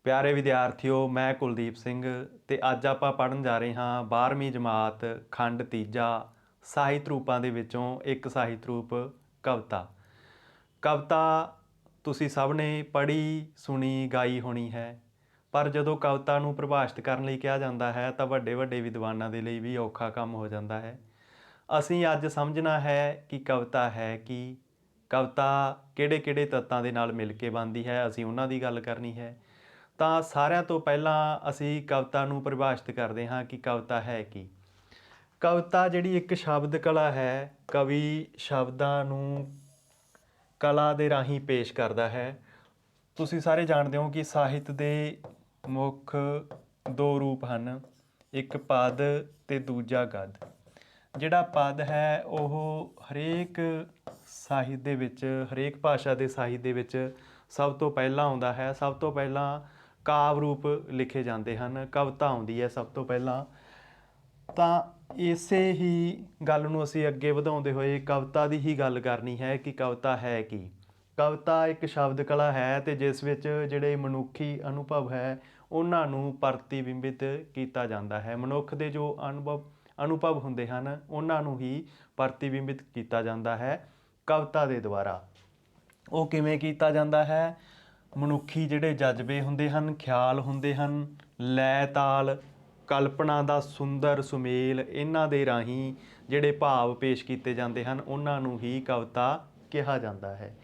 ਪਿਆਰੇ ਵਿਦਿਆਰਥੀਓ, ਮੈਂ ਕੁਲਦੀਪ ਸਿੰਘ ਤੇ ਅੱਜ ਆਪਾਂ ਪੜ੍ਹਨ ਜਾ ਰਹੇ ਹਾਂ 12ਵੀਂ ਜਮਾਤ ਖੰਡ ਤੀਜਾ ਸਾਹਿਤ ਰੂਪਾਂ ਦੇ ਵਿੱਚੋਂ ਇੱਕ ਸਾਹਿਤ ਰੂਪ ਕਵਿਤਾ। ਕਵਿਤਾ ਤੁਸੀਂ ਸਭ ਨੇ ਪੜ੍ਹੀ ਸੁਣੀ ਗਾਈ ਹੋਣੀ ਹੈ, ਪਰ ਜਦੋਂ ਕਵਿਤਾ ਨੂੰ ਪਰਿਭਾਸ਼ਿਤ ਕਰਨ ਲਈ ਕਿਹਾ ਜਾਂਦਾ ਹੈ ਤਾਂ ਵੱਡੇ ਵੱਡੇ ਵਿਦਵਾਨਾਂ ਦੇ ਲਈ ਵੀ ਔਖਾ ਕੰਮ ਹੋ ਜਾਂਦਾ ਹੈ। ਅਸੀਂ ਅੱਜ ਸਮਝਣਾ ਹੈ ਕਿ ਕਵਿਤਾ ਹੈ ਕੀ, ਕਵਿਤਾ ਕਿਹੜੇ ਕਿਹੜੇ ਤੱਤਾਂ ਦੇ ਨਾਲ ਮਿਲ ਕੇ ਬਣਦੀ ਹੈ, ਅਸੀਂ ਉਹਨਾਂ ਦੀ ਗੱਲ ਕਰਨੀ ਹੈ। ਤਾਂ ਸਾਰਿਆਂ ਤੋਂ ਪਹਿਲਾਂ ਅਸੀਂ ਕਵਿਤਾ ਨੂੰ ਪਰਿਭਾਸ਼ਿਤ ਕਰਦੇ ਹਾਂ ਕਿ ਕਵਿਤਾ ਹੈ ਕੀ। ਕਵਿਤਾ ਜਿਹੜੀ ਇੱਕ ਸ਼ਬਦ ਕਲਾ ਹੈ, ਕਵੀ ਸ਼ਬਦਾਂ ਨੂੰ ਕਲਾ ਦੇ ਰਾਹੀਂ ਪੇਸ਼ ਕਰਦਾ ਹੈ। ਤੁਸੀਂ ਸਾਰੇ ਜਾਣਦੇ ਹੋ ਕਿ ਸਾਹਿਤ ਦੇ ਮੁੱਖ ਦੋ ਰੂਪ ਹਨ, ਇੱਕ ਪਦ ਤੇ ਦੂਜਾ ਗਦ। ਜਿਹੜਾ ਪਦ ਹੈ ਉਹ ਹਰੇਕ ਸਾਹਿਤ ਦੇ ਵਿੱਚ, ਹਰੇਕ ਭਾਸ਼ਾ ਦੇ ਸਾਹਿਤ ਦੇ ਵਿੱਚ ਸਭ ਤੋਂ ਪਹਿਲਾਂ ਆਉਂਦਾ ਹੈ। ਸਭ ਤੋਂ ਪਹਿਲਾਂ ਕਾਵਿ ਰੂਪ ਲਿਖੇ ਜਾਂਦੇ ਹਨ, ਕਵਿਤਾ ਆਉਂਦੀ ਹੈ ਸਭ ਤੋਂ ਪਹਿਲਾਂ। ਤਾਂ ਇਸੇ ਹੀ ਗੱਲ ਨੂੰ ਅਸੀਂ ਅੱਗੇ ਵਧਾਉਂਦੇ ਹੋਏ ਕਵਿਤਾ ਦੀ ਹੀ ਗੱਲ ਕਰਨੀ ਹੈ ਕਿ ਕਵਿਤਾ ਹੈ ਕੀ। ਕਵਿਤਾ ਇੱਕ ਸ਼ਬਦ ਕਲਾ ਹੈ ਅਤੇ ਜਿਸ ਵਿੱਚ ਜਿਹੜੇ ਮਨੁੱਖੀ ਅਨੁਭਵ ਹੈ ਉਹਨਾਂ ਨੂੰ ਪ੍ਰਤੀਬਿੰਬਿਤ ਕੀਤਾ ਜਾਂਦਾ ਹੈ। ਮਨੁੱਖ ਦੇ ਜੋ ਅਨੁਭਵ ਹੁੰਦੇ ਹਨ ਉਹਨਾਂ ਨੂੰ ਹੀ ਪ੍ਰਤੀਬਿੰਬਿਤ ਕੀਤਾ ਜਾਂਦਾ ਹੈ ਕਵਿਤਾ ਦੇ ਦੁਆਰਾ। ਉਹ ਕਿਵੇਂ ਕੀਤਾ ਜਾਂਦਾ ਹੈ? ਮਨੁੱਖੀ ਜਿਹੜੇ ਜਜ਼ਬੇ ਹੁੰਦੇ ਹਨ, ਖਿਆਲ ਹੁੰਦੇ ਹਨ, ਲੈ ਤਾਲ, ਕਲਪਨਾ ਦਾ ਸੁੰਦਰ ਸੁਮੇਲ, ਇਹਨਾਂ ਦੇ ਰਾਹੀਂ ਜਿਹੜੇ ਭਾਵ ਪੇਸ਼ ਕੀਤੇ ਜਾਂਦੇ ਹਨ ਉਹਨਾਂ ਨੂੰ ਹੀ ਕਵਿਤਾ ਕਿਹਾ ਜਾਂਦਾ ਹੈ।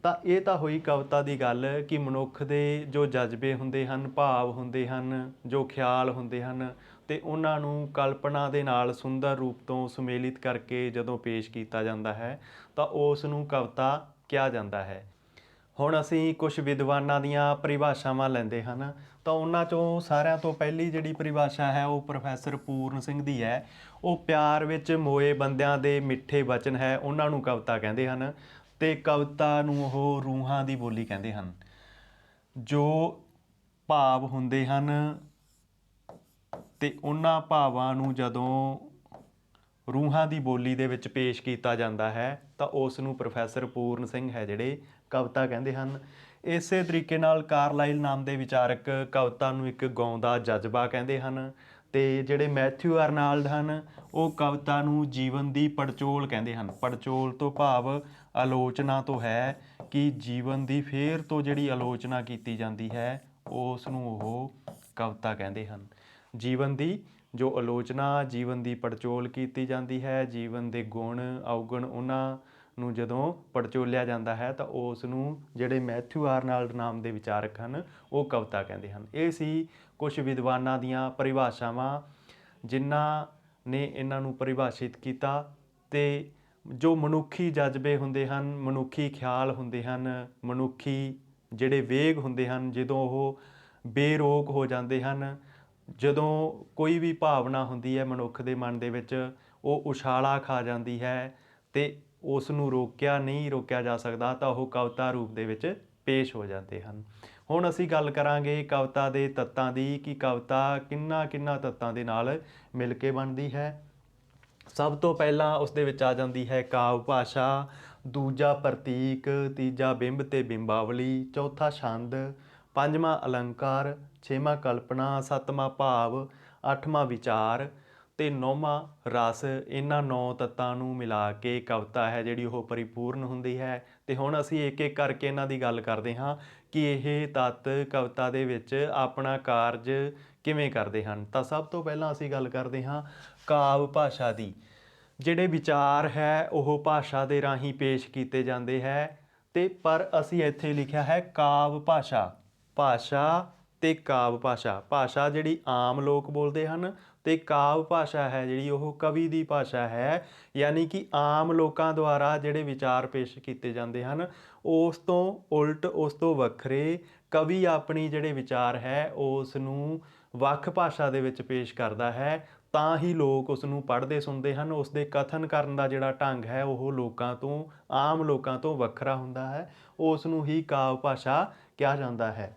ਤਾਂ ਇਹ ਤਾਂ ਹੋਈ ਕਵਿਤਾ ਦੀ ਗੱਲ ਕਿ ਮਨੁੱਖ ਦੇ ਜੋ ਜਜ਼ਬੇ ਹੁੰਦੇ ਹਨ, ਭਾਵ ਹੁੰਦੇ ਹਨ, ਜੋ ਖਿਆਲ ਹੁੰਦੇ ਹਨ ਅਤੇ ਉਹਨਾਂ ਨੂੰ ਕਲਪਨਾ ਦੇ ਨਾਲ ਸੁੰਦਰ ਰੂਪ ਤੋਂ ਸੁਮੇਲਿਤ ਕਰਕੇ ਜਦੋਂ ਪੇਸ਼ ਕੀਤਾ ਜਾਂਦਾ ਹੈ ਤਾਂ ਉਸ ਨੂੰ ਕਵਿਤਾ ਕਿਹਾ ਜਾਂਦਾ ਹੈ। ਹੁਣ ਅਸੀਂ ਕੁਝ ਵਿਦਵਾਨਾਂ ਦੀਆਂ ਪਰਿਭਾਸ਼ਾਵਾਂ ਲੈਂਦੇ ਹਨ ਤਾਂ ਉਹਨਾਂ 'ਚੋਂ ਸਾਰਿਆਂ ਤੋਂ ਪਹਿਲੀ ਜਿਹੜੀ ਪਰਿਭਾਸ਼ਾ ਹੈ ਉਹ ਪ੍ਰੋਫੈਸਰ ਪੂਰਨ ਸਿੰਘ ਦੀ ਹੈ। ਉਹ ਪਿਆਰ ਵਿੱਚ ਮੋਏ ਬੰਦਿਆਂ ਦੇ ਮਿੱਠੇ ਵਚਨ ਹੈ ਉਹਨਾਂ ਨੂੰ ਕਵਿਤਾ ਕਹਿੰਦੇ ਹਨ ਅਤੇ ਕਵਿਤਾ ਨੂੰ ਉਹ ਰੂਹਾਂ ਦੀ ਬੋਲੀ ਕਹਿੰਦੇ ਹਨ। ਜੋ ਭਾਵ ਹੁੰਦੇ ਹਨ ਅਤੇ ਉਹਨਾਂ ਭਾਵਾਂ ਨੂੰ ਜਦੋਂ ਰੂਹਾਂ ਦੀ ਬੋਲੀ ਦੇ ਵਿੱਚ ਪੇਸ਼ ਕੀਤਾ ਜਾਂਦਾ ਹੈ ਤਾਂ ਉਸ ਨੂੰ ਪ੍ਰੋਫੈਸਰ ਪੂਰਨ ਸਿੰਘ ਹੈ ਜਿਹੜੇ ਕਵਿਤਾ ਕਹਿੰਦੇ ਹਨ। ਇਸੇ ਤਰੀਕੇ ਨਾਲ ਕਾਰਲਾਈਲ ਨਾਮ ਦੇ ਵਿਚਾਰਕ ਕਵਿਤਾ ਨੂੰ ਇੱਕ ਗਾਉਂਦਾ ਜਜ਼ਬਾ ਕਹਿੰਦੇ ਹਨ ਅਤੇ ਜਿਹੜੇ ਮੈਥਿਊ ਅਰਨਾਲਡ ਹਨ ਉਹ ਕਵਿਤਾ ਨੂੰ ਜੀਵਨ ਦੀ ਪੜਚੋਲ ਕਹਿੰਦੇ ਹਨ। ਪੜਚੋਲ ਤੋਂ ਭਾਵ ਆਲੋਚਨਾ ਤੋਂ ਹੈ ਕਿ ਜੀਵਨ ਦੀ ਫੇਰ ਤੋਂ ਜਿਹੜੀ ਆਲੋਚਨਾ ਕੀਤੀ ਜਾਂਦੀ ਹੈ ਉਸ ਨੂੰ ਉਹ ਕਵਿਤਾ ਕਹਿੰਦੇ ਹਨ। ਜੀਵਨ ਦੀ ਜੋ ਆਲੋਚਨਾ, ਜੀਵਨ ਦੀ ਪੜਚੋਲ ਕੀਤੀ ਜਾਂਦੀ ਹੈ, ਜੀਵਨ ਦੇ ਗੁਣ ਔਗੁਣ ਉਹਨਾਂ ਨੂੰ ਜਦੋਂ ਪੜਚੋਲਿਆ ਜਾਂਦਾ ਹੈ ਤਾਂ ਉਸ ਨੂੰ ਜਿਹੜੇ ਮੈਥਿਊ ਆਰਨਾਲਡ ਨਾਮ ਦੇ ਵਿਚਾਰਕ ਹਨ ਉਹ ਕਵਿਤਾ ਕਹਿੰਦੇ ਹਨ। ਇਹ ਸੀ ਕੁਝ ਵਿਦਵਾਨਾਂ ਦੀਆਂ ਪਰਿਭਾਸ਼ਾਵਾਂ ਜਿਨ੍ਹਾਂ ਨੇ ਇਹਨਾਂ ਨੂੰ ਪਰਿਭਾਸ਼ਿਤ ਕੀਤਾ। ਅਤੇ ਜੋ ਮਨੁੱਖੀ ਜਜ਼ਬੇ ਹੁੰਦੇ ਹਨ, ਮਨੁੱਖੀ ਖਿਆਲ ਹੁੰਦੇ ਹਨ, ਮਨੁੱਖੀ ਜਿਹੜੇ ਵੇਗ ਹੁੰਦੇ ਹਨ, ਜਦੋਂ ਉਹ ਬੇਰੋਕ ਹੋ ਜਾਂਦੇ ਹਨ, ਜਦੋਂ ਕੋਈ ਵੀ ਭਾਵਨਾ ਹੁੰਦੀ ਹੈ ਮਨੁੱਖ ਦੇ ਮਨ ਦੇ ਵਿੱਚ ਉਹ ਉਛਾਲਾ ਖਾ ਜਾਂਦੀ ਹੈ ਅਤੇ ਉਸ ਨੂੰ ਰੋਕਿਆ ਜਾ ਸਕਦਾ ਤਾਂ ਉਹ ਕਵਿਤਾ ਰੂਪ ਦੇ ਵਿੱਚ ਪੇਸ਼ ਹੋ ਜਾਂਦੇ ਹਨ। ਹੁਣ ਅਸੀਂ ਗੱਲ ਕਰਾਂਗੇ ਕਵਿਤਾ ਦੇ ਤੱਤਾਂ ਦੀ ਕਿ ਕਵਿਤਾ ਕਿਹਨਾਂ ਤੱਤਾਂ ਦੇ ਨਾਲ ਮਿਲ ਕੇ ਬਣਦੀ ਹੈ। ਸਭ ਤੋਂ ਪਹਿਲਾਂ ਉਸ ਦੇ ਵਿੱਚ ਆ ਜਾਂਦੀ ਹੈ ਕਾਵਿ ਭਾਸ਼ਾ, ਦੂਜਾ ਪ੍ਰਤੀਕ, ਤੀਜਾ ਬਿੰਬ ਅਤੇ ਬਿੰਬਾਵਲੀ, ਚੌਥਾ ਛੰਦ, ਪੰਜਵਾਂ ਅਲੰਕਾਰ, ਛੇਵਾਂ ਕਲਪਨਾ, ਸੱਤਵਾਂ ਭਾਵ, ਅੱਠਵਾਂ ਵਿਚਾਰ ਅਤੇ ਨੌਵਾਂ ਰਸ। ਇਹਨਾਂ 9 ਤੱਤਾਂ ਨੂੰ ਮਿਲਾ ਕੇ ਕਵਿਤਾ ਹੈ ਜਿਹੜੀ ਉਹ ਪਰਿਪੂਰਨ ਹੁੰਦੀ ਹੈ। ਅਤੇ ਹੁਣ ਅਸੀਂ ਇੱਕ ਇੱਕ ਕਰਕੇ ਇਹਨਾਂ ਦੀ ਗੱਲ ਕਰਦੇ ਹਾਂ ਕਿ ਇਹ ਤੱਤ ਕਵਿਤਾ ਦੇ ਵਿੱਚ ਆਪਣਾ ਕਾਰਜ ਕਿਵੇਂ ਕਰਦੇ ਹਨ। ਤਾਂ ਸਭ ਤੋਂ ਪਹਿਲਾਂ ਅਸੀਂ ਗੱਲ ਕਰਦੇ ਹਾਂ ਕਾਵਿ ਭਾਸ਼ਾ ਦੀ। ਜਿਹੜੇ ਵਿਚਾਰ ਹੈ ਉਹ ਭਾਸ਼ਾ ਦੇ ਰਾਹੀਂ ਪੇਸ਼ ਕੀਤੇ ਜਾਂਦੇ ਹੈ ਅਤੇ ਪਰ ਅਸੀਂ ਇੱਥੇ ਲਿਖਿਆ ਹੈ ਕਾਵਿ ਭਾਸ਼ਾ। ਭਾਸ਼ਾ ਅਤੇ ਕਾਵਿ ਭਾਸ਼ਾ। ਭਾਸ਼ਾ ਜਿਹੜੀ ਆਮ ਲੋਕ ਬੋਲਦੇ ਹਨ ਅਤੇ ਕਾਵਿ ਭਾਸ਼ਾ ਹੈ ਜਿਹੜੀ ਉਹ ਕਵੀ ਦੀ ਭਾਸ਼ਾ ਹੈ, ਯਾਨੀ ਕਿ ਆਮ ਲੋਕਾਂ ਦੁਆਰਾ ਜਿਹੜੇ ਵਿਚਾਰ ਪੇਸ਼ ਕੀਤੇ ਜਾਂਦੇ ਹਨ ਉਸ ਤੋਂ ਉਲਟ, ਉਸ ਤੋਂ ਵੱਖਰੇ ਕਵੀ ਆਪਣੀ ਜਿਹੜੇ ਵਿਚਾਰ ਹੈ ਉਸ ਨੂੰ ਵੱਖ ਭਾਸ਼ਾ ਦੇ ਵਿੱਚ ਪੇਸ਼ ਕਰਦਾ ਹੈ ਤਾਂ ਹੀ ਲੋਕ ਉਸ ਨੂੰ ਪੜ੍ਹਦੇ ਸੁਣਦੇ ਹਨ। ਉਸ ਦੇ ਕਥਨ ਕਰਨ ਦਾ ਜਿਹੜਾ ਢੰਗ ਹੈ ਉਹ ਲੋਕਾਂ ਤੋਂ, ਆਮ ਲੋਕਾਂ ਤੋਂ ਵੱਖਰਾ ਹੁੰਦਾ ਹੈ, ਉਸ ਨੂੰ ਹੀ ਕਾਵਿ ਭਾਸ਼ਾ ਕਿਹਾ ਜਾਂਦਾ ਹੈ।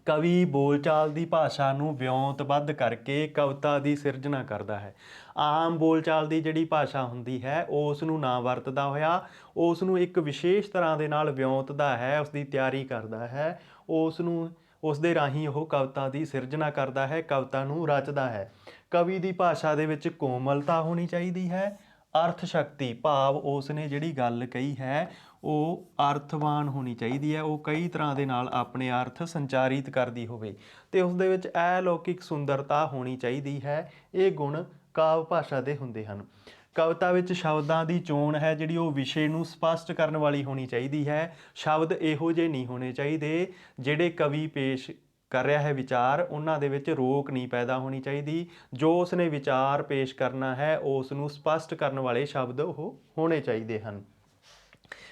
ਕਵੀ ਬੋਲਚਾਲ ਦੀ ਭਾਸ਼ਾ ਨੂੰ ਵਿਉਂਤਬੱਧ ਕਰਕੇ ਕਵਿਤਾ ਦੀ ਸਿਰਜਣਾ ਕਰਦਾ ਹੈ। ਆਮ ਬੋਲਚਾਲ ਦੀ ਜਿਹੜੀ ਭਾਸ਼ਾ ਹੁੰਦੀ ਹੈ ਉਸ ਨੂੰ ਨਾ ਵਰਤਦਾ ਹੋਇਆ ਉਸ ਨੂੰ ਇੱਕ ਵਿਸ਼ੇਸ਼ ਤਰ੍ਹਾਂ ਦੇ ਨਾਲ ਵਿਉਂਤਦਾ ਹੈ, ਉਸ ਦੀ ਤਿਆਰੀ ਕਰਦਾ ਹੈ, ਉਸ ਨੂੰ ਉਸ ਦੇ ਰਾਹੀਂ ਉਹ ਕਵਿਤਾ ਦੀ ਸਿਰਜਣਾ ਕਰਦਾ ਹੈ, ਕਵਿਤਾ ਨੂੰ ਰਚਦਾ ਹੈ। ਕਵੀ ਦੀ ਭਾਸ਼ਾ ਦੇ ਵਿੱਚ ਕੋਮਲਤਾ ਹੋਣੀ ਚਾਹੀਦੀ ਹੈ। ਅਰਥ ਸ਼ਕਤੀ ਭਾਵ ਉਸ ਨੇ ਜਿਹੜੀ ਗੱਲ ਕਹੀ ਹੈ ਉਹ ਅਰਥਵਾਨ ਹੋਣੀ ਚਾਹੀਦੀ ਹੈ, ਉਹ ਕਈ ਤਰ੍ਹਾਂ ਦੇ ਨਾਲ ਆਪਣੇ ਅਰਥ ਸੰਚਾਰਿਤ ਕਰਦੀ ਹੋਵੇ ਅਤੇ ਉਸ ਦੇ ਵਿੱਚ ਅਲੌਕਿਕ ਸੁੰਦਰਤਾ ਹੋਣੀ ਚਾਹੀਦੀ ਹੈ। ਇਹ ਗੁਣ ਕਾਵਿ ਭਾਸ਼ਾ ਦੇ ਹੁੰਦੇ ਹਨ। ਕਵਿਤਾ ਵਿੱਚ ਸ਼ਬਦਾਂ ਦੀ ਚੋਣ ਹੈ ਜਿਹੜੀ ਉਹ ਵਿਸ਼ੇ ਨੂੰ ਸਪਸ਼ਟ ਕਰਨ ਵਾਲੀ ਹੋਣੀ ਚਾਹੀਦੀ ਹੈ। ਸ਼ਬਦ ਇਹੋ ਜਿਹੇ ਨਹੀਂ ਹੋਣੇ ਚਾਹੀਦੇ ਜਿਹੜੇ ਕਵੀ ਪੇਸ਼ ਕਰ ਰਿਹਾ ਹੈ ਵਿਚਾਰ, ਉਹਨਾਂ ਦੇ ਵਿੱਚ ਰੋਕ ਨਹੀਂ ਪੈਦਾ ਹੋਣੀ ਚਾਹੀਦੀ। ਜੋ ਉਸਨੇ ਵਿਚਾਰ ਪੇਸ਼ ਕਰਨਾ ਹੈ ਉਸ ਨੂੰ ਸਪਸ਼ਟ ਕਰਨ ਵਾਲੇ ਸ਼ਬਦ ਉਹ ਹੋਣੇ ਚਾਹੀਦੇ ਹਨ।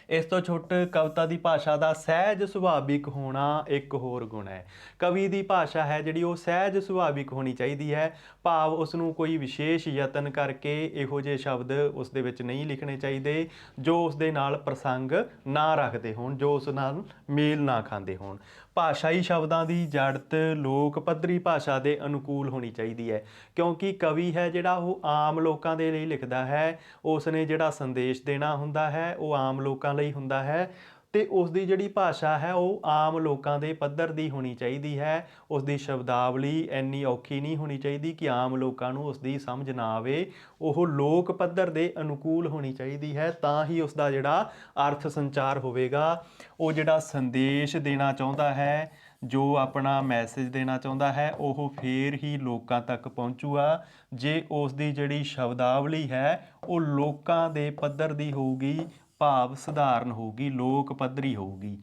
ਇਸ ਤੋਂ ਛੁੱਟ ਕਵਿਤਾ ਦੀ ਭਾਸ਼ਾ ਦਾ ਸਹਿਜ ਸੁਭਾਵਿਕ ਹੋਣਾ ਇੱਕ ਹੋਰ ਗੁਣ ਹੈ। ਕਵੀ ਦੀ ਭਾਸ਼ਾ ਹੈ ਜਿਹੜੀ ਉਹ ਸਹਿਜ ਸੁਭਾਵਿਕ ਹੋਣੀ ਚਾਹੀਦੀ ਹੈ, ਭਾਵ ਉਸ ਨੂੰ ਕੋਈ ਵਿਸ਼ੇਸ਼ ਯਤਨ ਕਰਕੇ ਇਹੋ ਜਿਹੇ ਸ਼ਬਦ ਉਸ ਦੇ ਵਿੱਚ ਨਹੀਂ ਲਿਖਣੇ ਚਾਹੀਦੇ ਜੋ ਉਸ ਦੇ ਨਾਲ ਪ੍ਰਸੰਗ ਨਾ ਰੱਖਦੇ ਹੋਣ, ਜੋ ਉਸ ਨਾਲ ਮੇਲ ਨਾ ਖਾਂਦੇ ਹੋਣ। ਭਾਸ਼ਾਈ ਸ਼ਬਦਾਂ ਦੀ ਜੜਤ ਲੋਕ ਪੱਧਰੀ ਭਾਸ਼ਾ ਦੇ ਅਨੁਕੂਲ ਹੋਣੀ ਚਾਹੀਦੀ ਹੈ, ਕਿਉਂਕਿ ਕਵੀ ਹੈ ਜਿਹੜਾ ਉਹ ਆਮ ਲੋਕਾਂ ਦੇ ਲਈ ਲਿਖਦਾ ਹੈ। ਉਸ ਨੇ ਜਿਹੜਾ ਸੰਦੇਸ਼ ਦੇਣਾ ਹੁੰਦਾ ਹੈ ਉਹ ਆਮ ਲੋਕਾਂ ਲਈ ਹੁੰਦਾ ਹੈ ਅਤੇ ਉਸ ਦੀ ਜਿਹੜੀ ਭਾਸ਼ਾ ਹੈ ਉਹ ਆਮ ਲੋਕਾਂ ਦੇ ਪੱਧਰ ਦੀ ਹੋਣੀ ਚਾਹੀਦੀ ਹੈ। ਉਸ ਦੀ ਸ਼ਬਦਾਵਲੀ ਇੰਨੀ ਔਖੀ ਨਹੀਂ ਹੋਣੀ ਚਾਹੀਦੀ ਕਿ ਆਮ ਲੋਕਾਂ ਨੂੰ ਉਸ ਦੀ ਸਮਝ ਨਾ ਆਵੇ। ਉਹ ਲੋਕ ਪੱਧਰ ਦੇ ਅਨੁਕੂਲ ਹੋਣੀ ਚਾਹੀਦੀ ਹੈ, ਤਾਂ ਹੀ ਉਸ ਦਾ ਜਿਹੜਾ ਅਰਥ ਸੰਚਾਰ ਹੋਵੇਗਾ। ਉਹ ਜਿਹੜਾ ਸੰਦੇਸ਼ ਦੇਣਾ ਚਾਹੁੰਦਾ ਹੈ, ਜੋ ਆਪਣਾ ਮੈਸੇਜ ਦੇਣਾ ਚਾਹੁੰਦਾ ਹੈ, ਉਹ ਫੇਰ ਹੀ ਲੋਕਾਂ ਤੱਕ ਪਹੁੰਚੂਗਾ ਜੇ ਉਸ ਦੀ ਜਿਹੜੀ ਸ਼ਬਦਾਵਲੀ ਹੈ ਉਹ ਲੋਕਾਂ ਦੇ ਪੱਧਰ ਦੀ ਹੋਊਗੀ, ਭਾਵ ਸਧਾਰਨ ਹੋਊਗੀ, ਲੋਕ ਪੱਧਰੀ ਹੋਊਗੀ।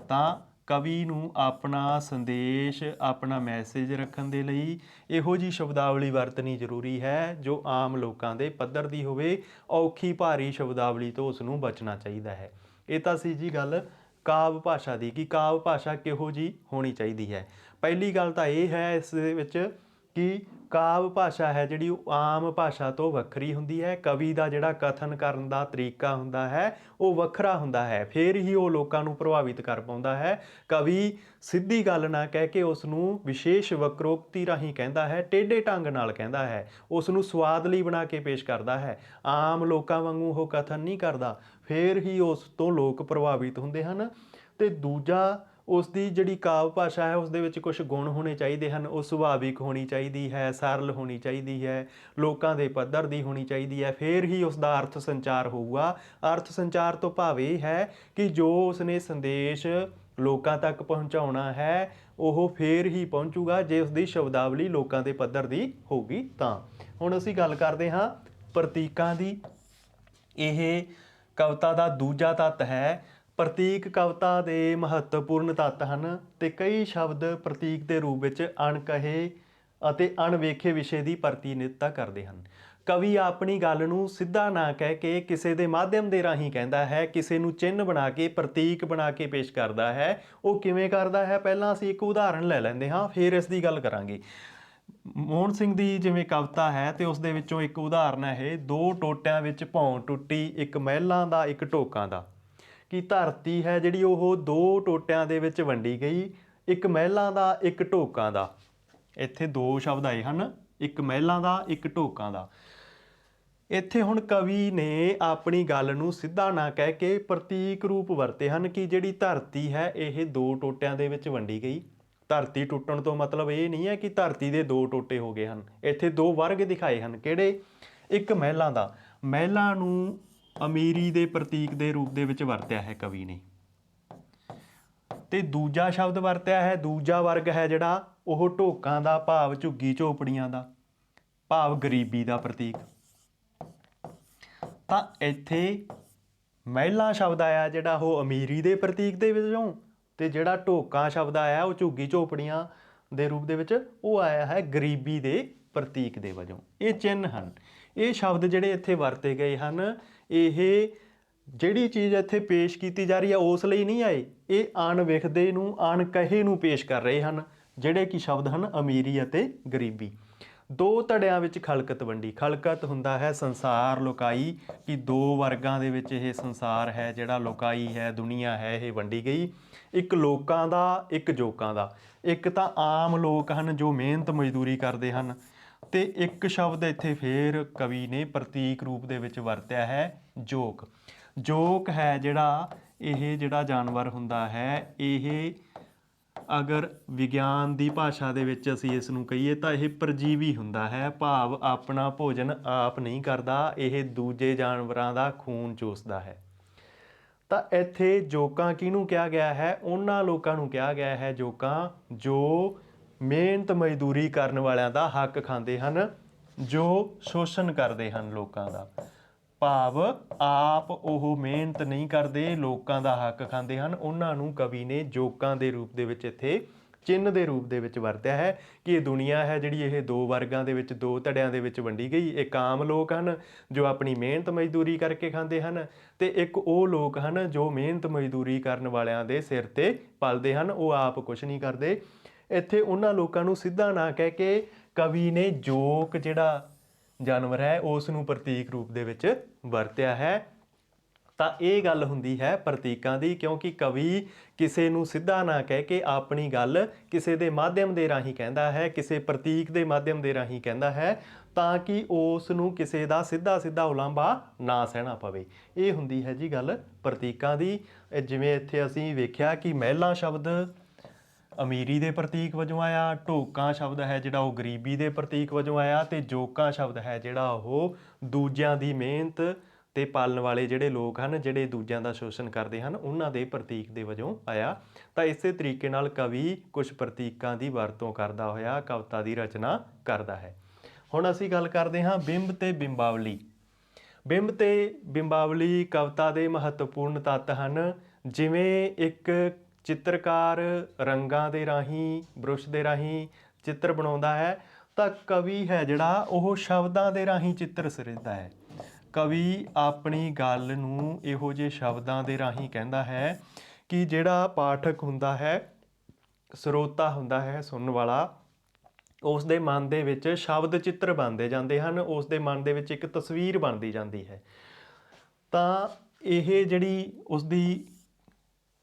ਤਾਂ ਕਵੀ ਨੂੰ ਆਪਣਾ ਸੰਦੇਸ਼, ਆਪਣਾ ਮੈਸੇਜ ਰੱਖਣ ਦੇ ਲਈ ਇਹੋ ਜਿਹੀ ਸ਼ਬਦਾਵਲੀ ਵਰਤਣੀ ਜ਼ਰੂਰੀ ਹੈ ਜੋ ਆਮ ਲੋਕਾਂ ਦੇ ਪੱਧਰ ਦੀ ਹੋਵੇ। ਔਖੀ ਭਾਰੀ ਸ਼ਬਦਾਵਲੀ ਤੋਂ ਉਸ ਨੂੰ ਬਚਣਾ ਚਾਹੀਦਾ ਹੈ। ਇਹ ਤਾਂ ਸੀ ਜੀ ਗੱਲ ਕਾਵਿ ਭਾਸ਼ਾ ਦੀ ਕਿ ਕਾਵਿ ਭਾਸ਼ਾ ਕਿਹੋ ਜਿਹੀ ਹੋਣੀ ਚਾਹੀਦੀ ਹੈ। ਪਹਿਲੀ ਗੱਲ ਤਾਂ ਇਹ ਹੈ ਇਸ ਦੇ ਵਿੱਚ ਕਿ ਕਾਵਿ ਭਾਸ਼ਾ ਹੈ ਜਿਹੜੀ ਉਹ ਆਮ ਭਾਸ਼ਾ ਤੋਂ ਵੱਖਰੀ ਹੁੰਦੀ ਹੈ। ਕਵੀ ਦਾ ਜਿਹੜਾ ਕਥਨ ਕਰਨ ਦਾ ਤਰੀਕਾ ਹੁੰਦਾ ਹੈ ਉਹ ਵੱਖਰਾ ਹੁੰਦਾ ਹੈ, ਫਿਰ ਹੀ ਉਹ ਲੋਕਾਂ ਨੂੰ ਪ੍ਰਭਾਵਿਤ ਕਰ ਪਾਉਂਦਾ ਹੈ। ਕਵੀ ਸਿੱਧੀ ਗੱਲ ਨਾ ਕਹਿ ਕੇ ਉਸ ਨੂੰ ਵਿਸ਼ੇਸ਼ ਵਕਰੋਕਤੀ ਰਾਹੀਂ ਕਹਿੰਦਾ ਹੈ, ਟੇਢੇ ਢੰਗ ਨਾਲ ਕਹਿੰਦਾ ਹੈ, ਉਸ ਨੂੰ ਸਵਾਦ ਲਈ ਬਣਾ ਕੇ ਪੇਸ਼ ਕਰਦਾ ਹੈ। ਆਮ ਲੋਕਾਂ ਵਾਂਗੂ ਉਹ ਕਥਨ ਨਹੀਂ ਕਰਦਾ, ਫਿਰ ਹੀ ਉਸ ਤੋਂ ਲੋਕ ਪ੍ਰਭਾਵਿਤ ਹੁੰਦੇ ਹਨ। ਅਤੇ ਦੂਜਾ, ਉਸ ਦੀ ਜਿਹੜੀ ਕਾਵਿ ਭਾਸ਼ਾ ਹੈ ਉਸ ਦੇ ਵਿੱਚ ਕੁਝ ਗੁਣ ਹੋਣੇ ਚਾਹੀਦੇ ਹਨ। ਉਹ ਸੁਭਾਵਿਕ ਹੋਣੀ ਚਾਹੀਦੀ ਹੈ, ਸਰਲ ਹੋਣੀ ਚਾਹੀਦੀ ਹੈ, ਲੋਕਾਂ ਦੇ ਪੱਧਰ ਦੀ ਹੋਣੀ ਚਾਹੀਦੀ ਹੈ, ਫਿਰ ਹੀ ਉਸ ਦਾ ਅਰਥ ਸੰਚਾਰ ਹੋਊਗਾ। ਅਰਥ ਸੰਚਾਰ ਤੋਂ ਭਾਵ ਇਹ ਹੈ ਕਿ ਜੋ ਉਸਨੇ ਸੰਦੇਸ਼ ਲੋਕਾਂ ਤੱਕ ਪਹੁੰਚਾਉਣਾ ਹੈ ਉਹ ਫਿਰ ਹੀ ਪਹੁੰਚੂਗਾ ਜੇ ਉਸਦੀ ਸ਼ਬਦਾਵਲੀ ਲੋਕਾਂ ਦੇ ਪੱਧਰ ਦੀ ਹੋਊਗੀ ਤਾਂ। ਹੁਣ ਅਸੀਂ ਗੱਲ ਕਰਦੇ ਹਾਂ ਪ੍ਰਤੀਕਾਂ ਦੀ। ਇਹ ਕਵਿਤਾ ਦਾ ਦੂਜਾ ਤੱਤ ਹੈ। ਪ੍ਰਤੀਕ ਕਵਿਤਾ ਦੇ ਮਹੱਤਵਪੂਰਨ ਤੱਤ ਹਨ ਅਤੇ ਕਈ ਸ਼ਬਦ ਪ੍ਰਤੀਕ ਦੇ ਰੂਪ ਵਿੱਚ ਅਣਕਹੇ ਅਤੇ ਅਣਵੇਖੇ ਵਿਸ਼ੇ ਦੀ ਪ੍ਰਤੀਨਿਧਤਾ ਕਰਦੇ ਹਨ। ਕਵੀ ਆਪਣੀ ਗੱਲ ਨੂੰ ਸਿੱਧਾ ਨਾ ਕਹਿ ਕੇ ਕਿਸੇ ਦੇ ਮਾਧਿਅਮ ਦੇ ਰਾਹੀਂ ਕਹਿੰਦਾ ਹੈ, ਕਿਸੇ ਨੂੰ ਚਿੰਨ੍ਹ ਬਣਾ ਕੇ, ਪ੍ਰਤੀਕ ਬਣਾ ਕੇ ਪੇਸ਼ ਕਰਦਾ ਹੈ। ਉਹ ਕਿਵੇਂ ਕਰਦਾ ਹੈ, ਪਹਿਲਾਂ ਅਸੀਂ ਇੱਕ ਉਦਾਹਰਣ ਲੈ ਲੈਂਦੇ ਹਾਂ, ਫਿਰ ਇਸ ਦੀ ਗੱਲ ਕਰਾਂਗੇ। ਮੋਹਨ ਸਿੰਘ ਦੀ ਜਿਵੇਂ ਕਵਿਤਾ ਹੈ ਅਤੇ ਉਸ ਦੇ ਵਿੱਚੋਂ ਇੱਕ ਉਦਾਹਰਨ ਹੈ ਇਹ, ਦੋ ਟੋਟਿਆਂ ਵਿੱਚ ਭੌਂ ਟੁੱਟੀ, ਇੱਕ ਮਹਿਲਾਂ ਦਾ ਇੱਕ ਢੋਕਾਂ ਦਾ। ਕਿ ਧਰਤੀ ਹੈ ਜਿਹੜੀ ਉਹ ਦੋ ਟੋਟਿਆਂ ਦੇ ਵਿੱਚ ਵੰਡੀ ਗਈ, ਇੱਕ ਮਹਿਲਾਂ ਦਾ ਇੱਕ ਢੋਕਾਂ ਦਾ। ਇੱਥੇ ਦੋ ਸ਼ਬਦ ਆਏ ਹਨ, ਇੱਕ ਮਹਿਲਾਂ ਦਾ ਇੱਕ ਢੋਕਾਂ ਦਾ। ਇੱਥੇ ਹੁਣ ਕਵੀ ਨੇ ਆਪਣੀ ਗੱਲ ਨੂੰ ਸਿੱਧਾ ਨਾ ਕਹਿ ਕੇ ਪ੍ਰਤੀਕ ਰੂਪ ਵਰਤੇ ਹਨ ਕਿ ਜਿਹੜੀ ਧਰਤੀ ਹੈ ਇਹ ਦੋ ਟੋਟਿਆਂ ਦੇ ਵਿੱਚ ਵੰਡੀ ਗਈ। ਧਰਤੀ ਟੁੱਟਣ ਤੋਂ ਮਤਲਬ ਇਹ ਨਹੀਂ ਹੈ ਕਿ ਧਰਤੀ ਦੇ ਦੋ ਟੋਟੇ ਹੋ ਗਏ ਹਨ। ਇੱਥੇ ਦੋ ਵਰਗ ਦਿਖਾਏ ਹਨ, ਕਿਹੜੇ? ਇੱਕ ਮਹਿਲਾਂ ਦਾ। ਮਹਿਲਾਂ ਨੂੰ ਅਮੀਰੀ ਦੇ ਪ੍ਰਤੀਕ ਦੇ ਰੂਪ ਦੇ ਵਿੱਚ ਵਰਤਿਆ ਹੈ ਕਵੀ ਨੇ। ਅਤੇ ਦੂਜਾ ਸ਼ਬਦ ਵਰਤਿਆ ਹੈ, ਦੂਜਾ ਵਰਗ ਹੈ ਜਿਹੜਾ ਉਹ ਢੋਕਾਂ ਦਾ, ਭਾਵ ਝੁੱਗੀ ਝੋਪੜੀਆਂ ਦਾ, ਭਾਵ ਗਰੀਬੀ ਦਾ ਪ੍ਰਤੀਕ। ਤਾਂ ਇੱਥੇ ਮਹਿਲਾਂ ਸ਼ਬਦ ਆਇਆ ਜਿਹੜਾ ਉਹ ਅਮੀਰੀ ਦੇ ਪ੍ਰਤੀਕ ਦੇ ਵਿੱਚੋਂ, ਅਤੇ ਜਿਹੜਾ ਢੋਕਾਂ ਸ਼ਬਦ ਆਇਆ ਉਹ ਝੁੱਗੀ ਝੋਪੜੀਆਂ ਦੇ ਰੂਪ ਦੇ ਵਿੱਚ ਉਹ ਆਇਆ ਹੈ ਗਰੀਬੀ ਦੇ ਪ੍ਰਤੀਕ ਦੇ ਵਜੋਂ। ਇਹ ਚਿੰਨ੍ਹ ਹਨ। ਇਹ ਸ਼ਬਦ ਜਿਹੜੇ ਇੱਥੇ ਵਰਤੇ ਗਏ ਹਨ ਇਹ ਜਿਹੜੀ ਚੀਜ਼ ਇੱਥੇ ਪੇਸ਼ ਕੀਤੀ ਜਾ ਰਹੀ ਹੈ ਉਸ ਲਈ ਨਹੀਂ ਆਏ, ਇਹ ਅਣਵਿਖਦੇ ਨੂੰ, ਅਣਕਹੇ ਨੂੰ ਪੇਸ਼ ਕਰ ਰਹੇ ਹਨ, ਜਿਹੜੇ ਕਿ ਸ਼ਬਦ ਹਨ ਅਮੀਰੀ ਅਤੇ ਗਰੀਬੀ। ਦੋ ਧੜਿਆਂ ਵਿੱਚ ਖਲਕਤ ਵੰਡੀ। ਖਲਕਤ ਹੁੰਦਾ ਹੈ ਸੰਸਾਰ, ਲੁਕਾਈ, ਕਿ ਦੋ ਵਰਗਾਂ ਦੇ ਵਿੱਚ ਇਹ ਸੰਸਾਰ ਹੈ ਜਿਹੜਾ ਲੁਕਾਈ ਹੈ, ਦੁਨੀਆ ਹੈ, ਇਹ ਵੰਡੀ ਗਈ। ਇੱਕ ਲੋਕਾਂ ਦਾ, ਇੱਕ ਜੋਕਾਂ ਦਾ। ਇੱਕ ਤਾਂ ਆਮ ਲੋਕ ਹਨ ਜੋ ਮਿਹਨਤ ਮਜ਼ਦੂਰੀ ਕਰਦੇ ਹਨ, ਅਤੇ ਇੱਕ ਸ਼ਬਦ ਇੱਥੇ ਫੇਰ ਕਵੀ ਨੇ ਪ੍ਰਤੀਕ ਰੂਪ ਦੇ ਵਿੱਚ ਵਰਤਿਆ ਹੈ, ਜੋਕ। ਜੋਕ ਹੈ ਜਿਹੜਾ, ਇਹ ਜਿਹੜਾ ਜਾਨਵਰ ਹੁੰਦਾ ਹੈ ਇਹ ਅਗਰ ਵਿਗਿਆਨ ਦੀ ਭਾਸ਼ਾ ਦੇ ਵਿੱਚ ਅਸੀਂ ਇਸ ਨੂੰ ਕਹੀਏ ਤਾਂ ਇਹ ਪਰਜੀਵੀ ਹੁੰਦਾ ਹੈ, ਭਾਵ ਆਪਣਾ ਭੋਜਨ ਆਪ ਨਹੀਂ ਕਰਦਾ, ਇਹ ਦੂਜੇ ਜਾਨਵਰਾਂ ਦਾ ਖੂਨ ਚੂਸਦਾ ਹੈ। ਤਾਂ ਇੱਥੇ ਜੋਕਾਂ ਕਿਹਨੂੰ ਕਿਹਾ ਗਿਆ ਹੈ? ਉਹਨਾਂ ਲੋਕਾਂ ਨੂੰ ਕਿਹਾ ਗਿਆ ਹੈ ਜੋਕਾਂ ਜੋ ਮਿਹਨਤ ਮਜ਼ਦੂਰੀ ਕਰਨ ਵਾਲਿਆਂ ਦਾ ਹੱਕ ਖਾਂਦੇ ਹਨ, ਜੋ ਸ਼ੋਸ਼ਣ ਕਰਦੇ ਹਨ ਲੋਕਾਂ ਦਾ, ਭਾਵ ਆਪ ਉਹ ਮਿਹਨਤ ਨਹੀਂ ਕਰਦੇ, ਲੋਕਾਂ ਦਾ ਹੱਕ ਖਾਂਦੇ ਹਨ। ਉਹਨਾਂ ਨੂੰ ਕਵੀ ਨੇ ਜੋਕਾਂ ਦੇ ਰੂਪ ਦੇ ਵਿੱਚ ਇੱਥੇ ਚਿੰਨ੍ਹ ਦੇ ਰੂਪ ਦੇ ਵਿੱਚ ਵਰਤਿਆ ਹੈ ਕਿ ਇਹ ਦੁਨੀਆ ਹੈ ਜਿਹੜੀ ਇਹ ਦੋ ਵਰਗਾਂ ਦੇ ਵਿੱਚ, ਦੋ ਧੜਿਆਂ ਦੇ ਵਿੱਚ ਵੰਡੀ ਗਈ। ਇੱਕ ਆਮ ਲੋਕ ਹਨ ਜੋ ਆਪਣੀ ਮਿਹਨਤ ਮਜ਼ਦੂਰੀ ਕਰਕੇ ਖਾਂਦੇ ਹਨ, ਤੇ ਇੱਕ ਉਹ ਲੋਕ ਹਨ ਜੋ ਮਿਹਨਤ ਮਜ਼ਦੂਰੀ ਕਰਨ ਵਾਲਿਆਂ ਦੇ ਸਿਰ ਤੇ ਪਲਦੇ ਹਨ, ਉਹ ਆਪ ਕੁਛ ਨਹੀਂ ਕਰਦੇ। ਇੱਥੇ ਉਹਨਾਂ ਲੋਕਾਂ ਨੂੰ ਸਿੱਧਾ ਨਾ ਕਹਿ ਕੇ ਕਵੀ ਨੇ ਜੋਕ ਜਿਹੜਾ ਜਾਨਵਰ ਹੈ ਉਸ ਨੂੰ ਪ੍ਰਤੀਕ ਰੂਪ ਦੇ ਵਿੱਚ ਵਰਤਿਆ ਹੈ। ਤਾਂ ਇਹ ਗੱਲ ਹੁੰਦੀ ਹੈ ਪ੍ਰਤੀਕਾਂ ਦੀ, ਕਿਉਂਕਿ ਕਵੀ ਕਿਸੇ ਨੂੰ ਸਿੱਧਾ ਨਾ ਕਹਿ ਕੇ ਆਪਣੀ ਗੱਲ ਕਿਸੇ ਦੇ ਮਾਧਿਅਮ ਦੇ ਰਾਹੀਂ ਕਹਿੰਦਾ ਹੈ, ਕਿਸੇ ਪ੍ਰਤੀਕ ਦੇ ਮਾਧਿਅਮ ਦੇ ਰਾਹੀਂ ਕਹਿੰਦਾ ਹੈ, ਤਾਂ ਕਿ ਉਸ ਨੂੰ ਕਿਸੇ ਦਾ ਸਿੱਧਾ ਉਲਾਂਭਾ ਨਾ ਸਹਿਣਾ ਪਵੇ। ਇਹ ਹੁੰਦੀ ਹੈ ਜੀ ਗੱਲ ਪ੍ਰਤੀਕਾਂ ਦੀ। ਜਿਵੇਂ ਇੱਥੇ ਅਸੀਂ ਵੇਖਿਆ ਕਿ ਮਹਿਲਾ ਸ਼ਬਦ ਅਮੀਰੀ ਦੇ ਪ੍ਰਤੀਕ ਵਜੋਂ ਆਇਆ, ਢੋਕਾਂ ਸ਼ਬਦ ਹੈ ਜਿਹੜਾ ਉਹ ਗਰੀਬੀ ਦੇ ਪ੍ਰਤੀਕ ਵਜੋਂ ਆਇਆ, ਤੇ ਜੋਕਾਂ ਸ਼ਬਦ ਹੈ ਜਿਹੜਾ ਉਹ ਦੂਜਿਆਂ ਦੀ ਮਿਹਨਤ ਤੇ ਪਾਲਣ ਵਾਲੇ ਜਿਹੜੇ ਲੋਕ ਹਨ, ਜਿਹੜੇ ਦੂਜਿਆਂ ਦਾ ਸ਼ੋਸ਼ਣ ਕਰਦੇ ਹਨ, ਉਹਨਾਂ ਦੇ ਪ੍ਰਤੀਕ ਦੇ ਵਜੋਂ ਆਇਆ। ਤਾਂ ਇਸੇ ਤਰੀਕੇ ਨਾਲ ਕਵੀ ਕੁਝ ਪ੍ਰਤੀਕਾਂ ਦੀ ਵਰਤੋਂ ਕਰਦਾ ਹੋਇਆ ਕਵਿਤਾ ਦੀ ਰਚਨਾ ਕਰਦਾ ਹੈ। ਹੁਣ ਅਸੀਂ ਗੱਲ ਕਰਦੇ ਹਾਂ ਬਿੰਬ ਤੇ ਬਿੰਬਾਵਲੀ। ਬਿੰਬ ਤੇ ਬਿੰਬਾਵਲੀ ਕਵਿਤਾ ਦੇ ਮਹੱਤਵਪੂਰਨ ਤੱਤ ਹਨ। ਜਿਵੇਂ ਇੱਕ ਚਿੱਤਰਕਾਰ ਰੰਗਾਂ ਦੇ ਰਾਹੀਂ, ਬੁਰਸ਼ ਦੇ ਰਾਹੀਂ ਚਿੱਤਰ ਬਣਾਉਂਦਾ ਹੈ, ਤਾਂ ਕਵੀ ਹੈ ਜਿਹੜਾ ਉਹ ਸ਼ਬਦਾਂ ਦੇ ਰਾਹੀਂ ਚਿੱਤਰ ਸਿਰਜਦਾ ਹੈ। ਕਵੀ ਆਪਣੀ ਗੱਲ ਨੂੰ ਇਹੋ ਜਿਹੇ ਸ਼ਬਦਾਂ ਦੇ ਰਾਹੀਂ ਕਹਿੰਦਾ ਹੈ ਕਿ ਜਿਹੜਾ ਪਾਠਕ ਹੁੰਦਾ ਹੈ, ਸਰੋਤਾ ਹੁੰਦਾ ਹੈ, ਸੁਣਨ ਵਾਲਾ, ਉਸ ਦੇ ਮਨ ਦੇ ਵਿੱਚ ਸ਼ਬਦ ਚਿੱਤਰ ਬਣਦੇ ਜਾਂਦੇ ਹਨ, ਉਸ ਦੇ ਮਨ ਦੇ ਵਿੱਚ ਇੱਕ ਤਸਵੀਰ ਬਣਦੀ ਜਾਂਦੀ ਹੈ। ਤਾਂ ਇਹ ਜਿਹੜੀ ਉਸਦੀ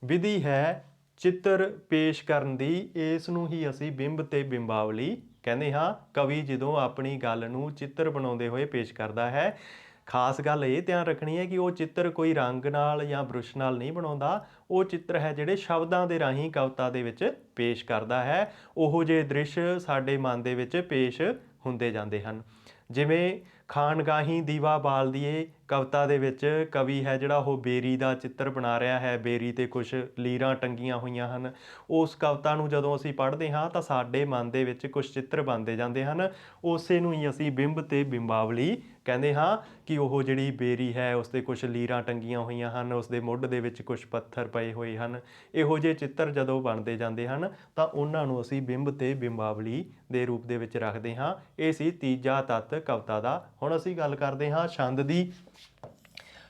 ਵਿਧੀ ਹੈ ਚਿੱਤਰ ਪੇਸ਼ ਕਰਨ ਦੀ, ਇਸ ਨੂੰ ਹੀ ਅਸੀਂ ਬਿੰਬ ਤੇ ਬਿੰਬਾਵਲੀ ਕਹਿੰਦੇ ਹਾਂ। ਕਵੀ ਜਦੋਂ ਆਪਣੀ ਗੱਲ ਨੂੰ ਚਿੱਤਰ ਬਣਾਉਂਦੇ ਹੋਏ ਪੇਸ਼ ਕਰਦਾ ਹੈ, ਖਾਸ ਗੱਲ ਇਹ ਧਿਆਨ ਰੱਖਣੀ ਹੈ ਕਿ ਉਹ ਚਿੱਤਰ ਕੋਈ ਰੰਗ ਨਾਲ ਜਾਂ ਬੁਰਸ਼ ਨਾਲ ਨਹੀਂ ਬਣਾਉਂਦਾ, ਉਹ ਚਿੱਤਰ ਹੈ ਜਿਹੜੇ ਸ਼ਬਦਾਂ ਦੇ ਰਾਹੀਂ ਕਵਿਤਾ ਦੇ ਵਿੱਚ ਪੇਸ਼ ਕਰਦਾ ਹੈ। ਉਹੋ ਜਿਹੇ ਦ੍ਰਿਸ਼ ਸਾਡੇ ਮਨ ਦੇ ਵਿੱਚ ਪੇਸ਼ ਹੁੰਦੇ ਜਾਂਦੇ ਹਨ। ਜਿਵੇਂ ਖਾਨਗਾਹੀਂ ਦੀਵਾ ਬਾਲ ਦੀਏ ਕਵਿਤਾ ਦੇ ਵਿੱਚ ਕਵੀ ਹੈ ਜਿਹੜਾ ਉਹ ਬੇਰੀ ਦਾ ਚਿੱਤਰ ਬਣਾ ਰਿਹਾ ਹੈ, ਬੇਰੀ 'ਤੇ ਕੁਛ ਲੀਰਾਂ ਟੰਗੀਆਂ ਹੋਈਆਂ ਹਨ। ਉਸ ਕਵਿਤਾ ਨੂੰ ਜਦੋਂ ਅਸੀਂ ਪੜ੍ਹਦੇ ਹਾਂ ਤਾਂ ਸਾਡੇ ਮਨ ਦੇ ਵਿੱਚ ਕੁਛ ਚਿੱਤਰ ਬਣਦੇ ਜਾਂਦੇ ਹਨ। ਉਸੇ ਨੂੰ ਹੀ ਅਸੀਂ ਬਿੰਬ ਤੇ ਬਿੰਬਾਵਲੀ ਕਹਿੰਦੇ ਹਾਂ ਕਿ ਉਹ ਜਿਹੜੀ ਬੇਰੀ ਹੈ ਉਸ 'ਤੇ ਕੁਛ ਲੀਰਾਂ ਟੰਗੀਆਂ ਹੋਈਆਂ ਹਨ, ਉਸ ਦੇ ਮੁੱਢ ਦੇ ਵਿੱਚ ਕੁਛ ਪੱਥਰ ਪਏ ਹੋਏ ਹਨ। ਇਹੋ ਜਿਹੇ ਚਿੱਤਰ ਜਦੋਂ ਬਣਦੇ ਜਾਂਦੇ ਹਨ ਤਾਂ ਉਹਨਾਂ ਨੂੰ ਅਸੀਂ ਬਿੰਬ ਤੇ ਬਿੰਬਾਵਲੀ ਦੇ ਰੂਪ ਦੇ ਵਿੱਚ ਰੱਖਦੇ ਹਾਂ। ਇਹ ਸੀ ਤੀਜਾ ਤੱਤ ਕਵਿਤਾ ਦਾ। ਹੁਣ ਅਸੀਂ ਗੱਲ ਕਰਦੇ ਹਾਂ ਛੰਦ ਦੀ।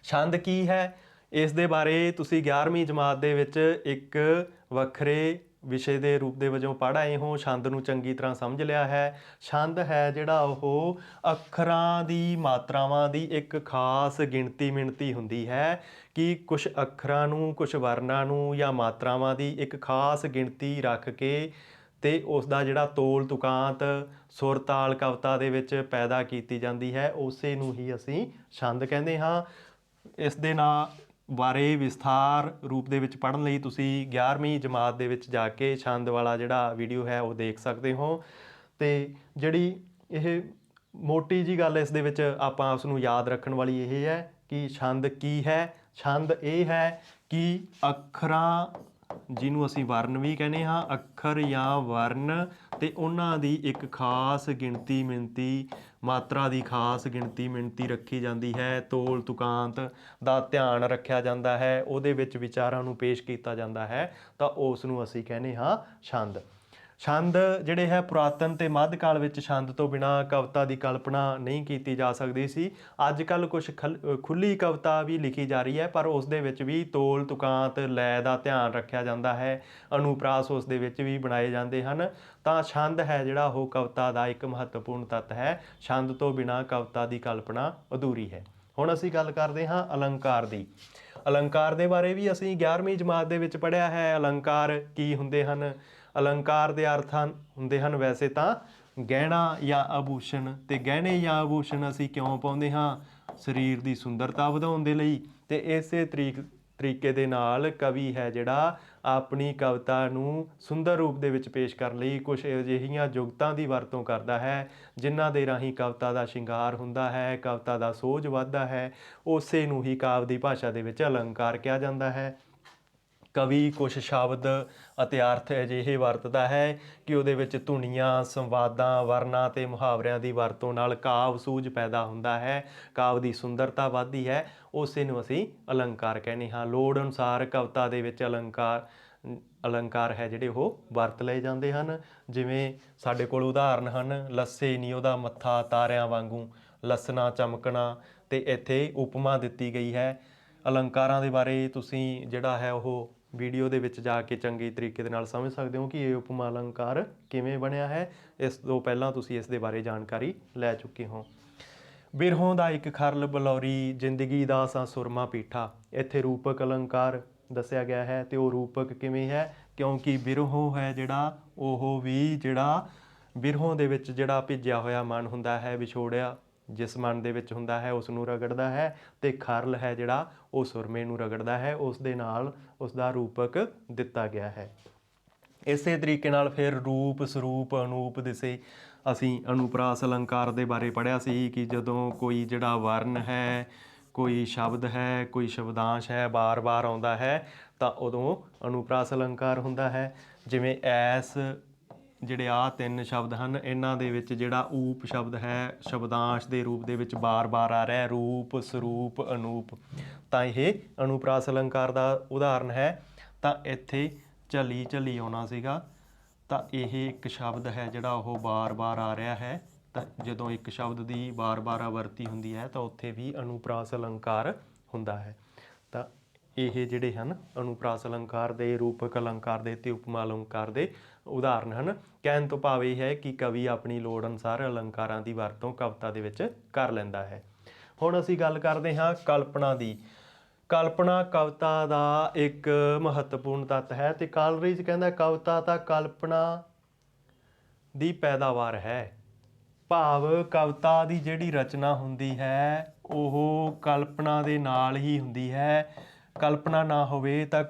ਛੰਦ ਕੀ ਹੈ, ਇਸ ਦੇ ਬਾਰੇ ਤੁਸੀਂ 11ਵੀਂ ਜਮਾਤ ਦੇ ਵਿੱਚ ਇੱਕ ਵੱਖਰੇ ਵਿਸ਼ੇ ਦੇ ਰੂਪ ਦੇ ਵਜੋਂ ਪੜ੍ਹ ਆਏ ਹੋ, ਛੰਦ ਨੂੰ ਚੰਗੀ ਤਰ੍ਹਾਂ ਸਮਝ ਲਿਆ ਹੈ। ਛੰਦ ਹੈ ਜਿਹੜਾ ਉਹ ਅੱਖਰਾਂ ਦੀ ਮਾਤਰਾਵਾਂ ਦੀ ਇੱਕ ਖਾਸ ਗਿਣਤੀ ਮਿਣਤੀ ਹੁੰਦੀ ਹੈ ਕਿ ਕੁਝ ਅੱਖਰਾਂ ਨੂੰ, ਕੁਝ ਵਰਨਾਂ ਨੂੰ ਜਾਂ ਮਾਤਰਾਵਾਂ ਦੀ ਇੱਕ ਖਾਸ ਗਿਣਤੀ ਰੱਖ ਕੇ ਤੇ ਉਸ ਦਾ ਜਿਹੜਾ ਤੋਲ ਤੁਕਾਂਤ, ਸੁਰ ਤਾਲ ਕਵਿਤਾ ਦੇ ਵਿੱਚ ਪੈਦਾ ਕੀਤੀ ਜਾਂਦੀ ਹੈ, ਉਸੇ ਨੂੰ ਹੀ ਅਸੀਂ ਛੰਦ ਕਹਿੰਦੇ ਹਾਂ। ਇਸ ਦੇ ਨਾਂ ਬਾਰੇ ਵਿਸਥਾਰ ਰੂਪ ਦੇ ਵਿੱਚ ਪੜ੍ਹਨ ਲਈ ਤੁਸੀਂ 11ਵੀਂ ਜਮਾਤ ਦੇ ਵਿੱਚ ਜਾ ਕੇ ਛੰਦ ਵਾਲਾ ਜਿਹੜਾ ਵੀਡੀਓ ਹੈ ਉਹ ਦੇਖ ਸਕਦੇ ਹੋ। ਅਤੇ ਜਿਹੜੀ ਇਹ ਮੋਟੀ ਜੀ ਗੱਲ ਇਸ ਦੇ ਵਿੱਚ ਆਪਾਂ ਉਸ ਨੂੰ ਯਾਦ ਰੱਖਣ ਵਾਲੀ ਇਹ ਹੈ ਕਿ ਛੰਦ ਕੀ ਹੈ। ਛੰਦ ਇਹ ਹੈ ਕਿ ਅੱਖਰਾਂ, ਜਿਹਨੂੰ ਅਸੀਂ ਵਰਨ ਵੀ ਕਹਿੰਦੇ ਹਾਂ, ਅੱਖਰ ਜਾਂ ਵਰਨ, ਅਤੇ ਉਹਨਾਂ ਦੀ ਇੱਕ ਖਾਸ ਗਿਣਤੀ ਮਿਣਤੀ, ਮਾਤਰਾ ਦੀ ਖਾਸ ਗਿਣਤੀ ਮਿਣਤੀ ਰੱਖੀ ਜਾਂਦੀ ਹੈ। ਤੋਲ ਤੁਕਾਂਤ ਦਾ ਧਿਆਨ ਰੱਖਿਆ ਜਾਂਦਾ ਹੈ, ਉਹਦੇ ਵਿੱਚ ਵਿਚਾਰਾਂ ਨੂੰ ਪੇਸ਼ ਕੀਤਾ ਜਾਂਦਾ ਹੈ, ਤਾਂ ਉਸ ਨੂੰ ਅਸੀਂ ਕਹਿੰਦੇ ਹਾਂ ਛੰਦ। ਛੰਦ ਜਿਹੜੇ ਹੈ ਪੁਰਾਤਨ ਅਤੇ ਮੱਧਕਾਲ ਵਿੱਚ ਛੰਦ ਤੋਂ ਬਿਨਾਂ ਕਵਿਤਾ ਦੀ ਕਲਪਨਾ ਨਹੀਂ ਕੀਤੀ ਜਾ ਸਕਦੀ ਸੀ। ਅੱਜ ਕੱਲ੍ਹ ਕੁਛ ਖੁੱਲ੍ਹੀ ਕਵਿਤਾ ਵੀ ਲਿਖੀ ਜਾ ਰਹੀ ਹੈ, ਪਰ ਉਸ ਦੇ ਵਿੱਚ ਵੀ ਤੋਲ ਤੁਕਾਂਤ, ਲੈਅ ਦਾ ਧਿਆਨ ਰੱਖਿਆ ਜਾਂਦਾ ਹੈ, ਅਨੁਪ੍ਰਾਸ ਉਸ ਦੇ ਵਿੱਚ ਵੀ ਬਣਾਏ ਜਾਂਦੇ ਹਨ। ਤਾਂ ਛੰਦ ਹੈ ਜਿਹੜਾ ਉਹ ਕਵਿਤਾ ਦਾ ਇੱਕ ਮਹੱਤਵਪੂਰਨ ਤੱਤ ਹੈ। ਛੰਦ ਤੋਂ ਬਿਨਾਂ ਕਵਿਤਾ ਦੀ ਕਲਪਨਾ ਅਧੂਰੀ ਹੈ। ਹੁਣ ਅਸੀਂ ਗੱਲ ਕਰਦੇ ਹਾਂ ਅਲੰਕਾਰ ਦੀ। ਅਲੰਕਾਰ ਦੇ ਬਾਰੇ ਵੀ ਅਸੀਂ 11ਵੀਂ ਜਮਾਤ ਦੇ ਵਿੱਚ ਪੜ੍ਹਿਆ ਹੈ। ਅਲੰਕਾਰ ਕੀ ਹੁੰਦੇ ਹਨ? ਅਲੰਕਾਰ ਦੇ ਅਰਥ ਹੁੰਦੇ ਹਨ ਵੈਸੇ ਤਾਂ ਗਹਿਣਾ ਜਾਂ ਆਭੂਸ਼ਣ। ਅਤੇ ਗਹਿਣੇ ਜਾਂ ਆਭੂਸ਼ਣ ਅਸੀਂ ਕਿਉਂ ਪਾਉਂਦੇ ਹਾਂ? ਸਰੀਰ ਦੀ ਸੁੰਦਰਤਾ ਵਧਾਉਣ ਦੇ ਲਈ। ਅਤੇ ਇਸੇ ਤਰੀਕੇ ਦੇ ਨਾਲ ਕਵੀ ਹੈ ਜਿਹੜਾ ਆਪਣੀ ਕਵਿਤਾ ਨੂੰ ਸੁੰਦਰ ਰੂਪ ਦੇ ਵਿੱਚ ਪੇਸ਼ ਕਰਨ ਲਈ ਕੁਝ ਅਜਿਹੀਆਂ ਜੁਗਤਾਂ ਦੀ ਵਰਤੋਂ ਕਰਦਾ ਹੈ ਜਿਨ੍ਹਾਂ ਦੇ ਰਾਹੀਂ ਕਵਿਤਾ ਦਾ ਸ਼ਿੰਗਾਰ ਹੁੰਦਾ ਹੈ, ਕਵਿਤਾ ਦਾ ਸੋਝ ਵੱਧਦਾ ਹੈ। ਉਸੇ ਨੂੰ ਹੀ ਕਾਵਿ ਦੀ ਭਾਸ਼ਾ ਦੇ ਵਿੱਚ ਅਲੰਕਾਰ ਕਿਹਾ ਜਾਂਦਾ ਹੈ। ਕਵੀ ਕੁਛ ਸ਼ਬਦ ਅਤੇ ਅਰਥ ਅਜਿਹੇ ਵਰਤਦਾ ਹੈ ਕਿ ਉਹਦੇ ਵਿੱਚ ਧੁਨੀਆਂ, ਸੰਵਾਦਾਂ, ਵਰਨਾਂ ਅਤੇ ਮੁਹਾਵਰਿਆਂ ਦੀ ਵਰਤੋਂ ਨਾਲ ਕਾਵ ਸੂਝ ਪੈਦਾ ਹੁੰਦਾ ਹੈ, ਕਾਵ ਦੀ ਸੁੰਦਰਤਾ ਵੱਧਦੀ ਹੈ। ਉਸੇ ਨੂੰ ਅਸੀਂ ਅਲੰਕਾਰ ਕਹਿੰਦੇ ਹਾਂ। ਲੋੜ ਅਨੁਸਾਰ ਕਵਿਤਾ ਦੇ ਵਿੱਚ ਅਲੰਕਾਰ ਹੈ ਜਿਹੜੇ ਉਹ ਵਰਤ ਲਏ ਜਾਂਦੇ ਹਨ। ਜਿਵੇਂ ਸਾਡੇ ਕੋਲ ਉਦਾਹਰਨ ਹਨ, ਲੱਸੇ ਨੀ ਉਹਦਾ ਮੱਥਾ ਤਾਰਿਆਂ ਵਾਂਗੂ, ਲੱਸਣਾ ਚਮਕਣਾ, ਅਤੇ ਇੱਥੇ ਉਪਮਾ ਦਿੱਤੀ ਗਈ ਹੈ। ਅਲੰਕਾਰਾਂ ਦੇ ਬਾਰੇ ਤੁਸੀਂ ਜਿਹੜਾ ਹੈ ਉਹ ਵੀਡੀਓ ਦੇ ਵਿੱਚ ਜਾ ਕੇ ਚੰਗੇ ਤਰੀਕੇ ਦੇ ਨਾਲ ਸਮਝ ਸਕਦੇ ਹੋ ਕਿ ਇਹ ਉਪਮਾ ਅਲੰਕਾਰ ਕਿਵੇਂ ਬਣਿਆ ਹੈ। ਇਸ ਤੋਂ ਪਹਿਲਾਂ ਤੁਸੀਂ ਇਸ ਦੇ ਬਾਰੇ ਜਾਣਕਾਰੀ ਲੈ ਚੁੱਕੇ ਹੋ। ਬਿਰਹੋਂ ਦਾ ਇੱਕ ਖਰਲ ਬਲੌਰੀ, ਜ਼ਿੰਦਗੀ ਦਾ ਸਾਂ ਸੁਰਮਾ ਪੀਠਾ, ਇੱਥੇ ਰੂਪਕ ਅਲੰਕਾਰ ਦੱਸਿਆ ਗਿਆ ਹੈ। ਅਤੇ ਉਹ ਰੂਪਕ ਕਿਵੇਂ ਹੈ, ਕਿਉਂਕਿ ਬਿਰਹੋਂ ਹੈ ਜਿਹੜਾ ਉਹ ਵੀ ਜਿਹੜਾ ਬਿਰਹੋਂ ਦੇ ਵਿੱਚ ਜਿਹੜਾ ਭਿੱਜਿਆ ਹੋਇਆ ਮਨ ਹੁੰਦਾ ਹੈ, ਵਿਛੋੜਿਆ ਜਿਸ ਮਨ ਦੇ ਵਿੱਚ ਹੁੰਦਾ ਹੈ ਉਸ ਨੂੰ ਰਗੜਦਾ ਹੈ, ਅਤੇ ਖਰਲ ਹੈ ਜਿਹੜਾ ਉਹ ਸੁਰਮੇ ਨੂੰ ਰਗੜਦਾ ਹੈ। ਉਸ ਦੇ ਨਾਲ ਉਸ ਦਾ ਰੂਪਕ ਦਿੱਤਾ ਗਿਆ ਹੈ। ਇਸੇ ਤਰੀਕੇ ਨਾਲ ਫਿਰ ਰੂਪ, ਸਰੂਪ, ਅਨੂਪ ਦਿਸੇ, ਅਸੀਂ ਅਨੁਪਰਾਸ ਅਲੰਕਾਰ ਦੇ ਬਾਰੇ ਪੜ੍ਹਿਆ ਸੀ ਕਿ ਜਦੋਂ ਕੋਈ ਜਿਹੜਾ ਵਰਨ ਹੈ, ਕੋਈ ਸ਼ਬਦ ਹੈ, ਕੋਈ ਸ਼ਬਦਾਂਸ਼ ਹੈ ਬਾਰ-ਬਾਰ ਆਉਂਦਾ ਹੈ ਤਾਂ ਉਦੋਂ ਅਨੁਪਰਾਸ ਅਲੰਕਾਰ ਹੁੰਦਾ ਹੈ। ਜਿਵੇਂ ਐਸ ਜਿਹੜੇ ਆਹ ਤਿੰਨ ਸ਼ਬਦ ਹਨ, ਇਹਨਾਂ ਦੇ ਵਿੱਚ ਜਿਹੜਾ ਊਪ ਸ਼ਬਦ ਹੈ ਸ਼ਬਦਾਂਸ਼ ਦੇ ਰੂਪ ਦੇ ਵਿੱਚ ਬਾਰ-ਬਾਰ ਆ ਰਿਹਾ, ਰੂਪ, ਸਰੂਪ, ਅਨੂਪ, ਤਾਂ ਇਹ ਅਨੁਪਰਾਸ ਅਲੰਕਾਰ ਦਾ ਉਦਾਹਰਨ ਹੈ। ਤਾਂ ਇੱਥੇ ਝਲੀ ਝਲੀ ਆਉਣਾ ਸੀਗਾ, ਤਾਂ ਇਹ ਇੱਕ ਸ਼ਬਦ ਹੈ ਜਿਹੜਾ ਉਹ ਬਾਰ-ਬਾਰ ਆ ਰਿਹਾ ਹੈ। ਤਾਂ ਜਦੋਂ ਇੱਕ ਸ਼ਬਦ ਦੀ ਬਾਰ-ਬਾਰ ਆਵਰਤੀ ਹੁੰਦੀ ਹੈ ਤਾਂ ਉੱਥੇ ਵੀ ਅਨੁਪਰਾਸ ਅਲੰਕਾਰ ਹੁੰਦਾ ਹੈ। ਤਾਂ ਇਹ ਜਿਹੜੇ ਹਨ ਅਨੁਪਰਾਸ ਅਲੰਕਾਰ ਦੇ, ਰੂਪਕ ਅਲੰਕਾਰ ਦੇ ਅਤੇ ਉਪਮਾ ਅਲੰਕਾਰ ਦੇ ਉਦਾਹਰਨ ਹਨ। ਕਹਿਣ ਤੋਂ ਭਾਵ ਇਹ ਹੈ ਕਿ ਕਵੀ ਆਪਣੀ ਲੋੜ ਅਨੁਸਾਰ ਅਲੰਕਾਰਾਂ ਦੀ ਵਰਤੋਂ ਕਵਿਤਾ ਦੇ ਵਿੱਚ ਕਰ ਲੈਂਦਾ ਹੈ। ਹੁਣ ਅਸੀਂ ਗੱਲ ਕਰਦੇ ਹਾਂ ਕਲਪਨਾ ਦੀ। ਕਲਪਨਾ ਕਵਿਤਾ ਦਾ ਇੱਕ ਮਹੱਤਵਪੂਰਨ ਤੱਤ ਹੈ ਅਤੇ ਕਾਲਰੀਜ ਕਹਿੰਦਾ ਕਵਿਤਾ ਤਾਂ ਕਲਪਨਾ ਦੀ ਪੈਦਾਵਾਰ ਹੈ। ਭਾਵ ਕਵਿਤਾ ਦੀ ਜਿਹੜੀ ਰਚਨਾ ਹੁੰਦੀ ਹੈ ਉਹ ਕਲਪਨਾ ਦੇ ਨਾਲ ਹੀ ਹੁੰਦੀ ਹੈ। ਕਲਪਨਾ ਨਾ ਹੋਵੇ ਤਾਂ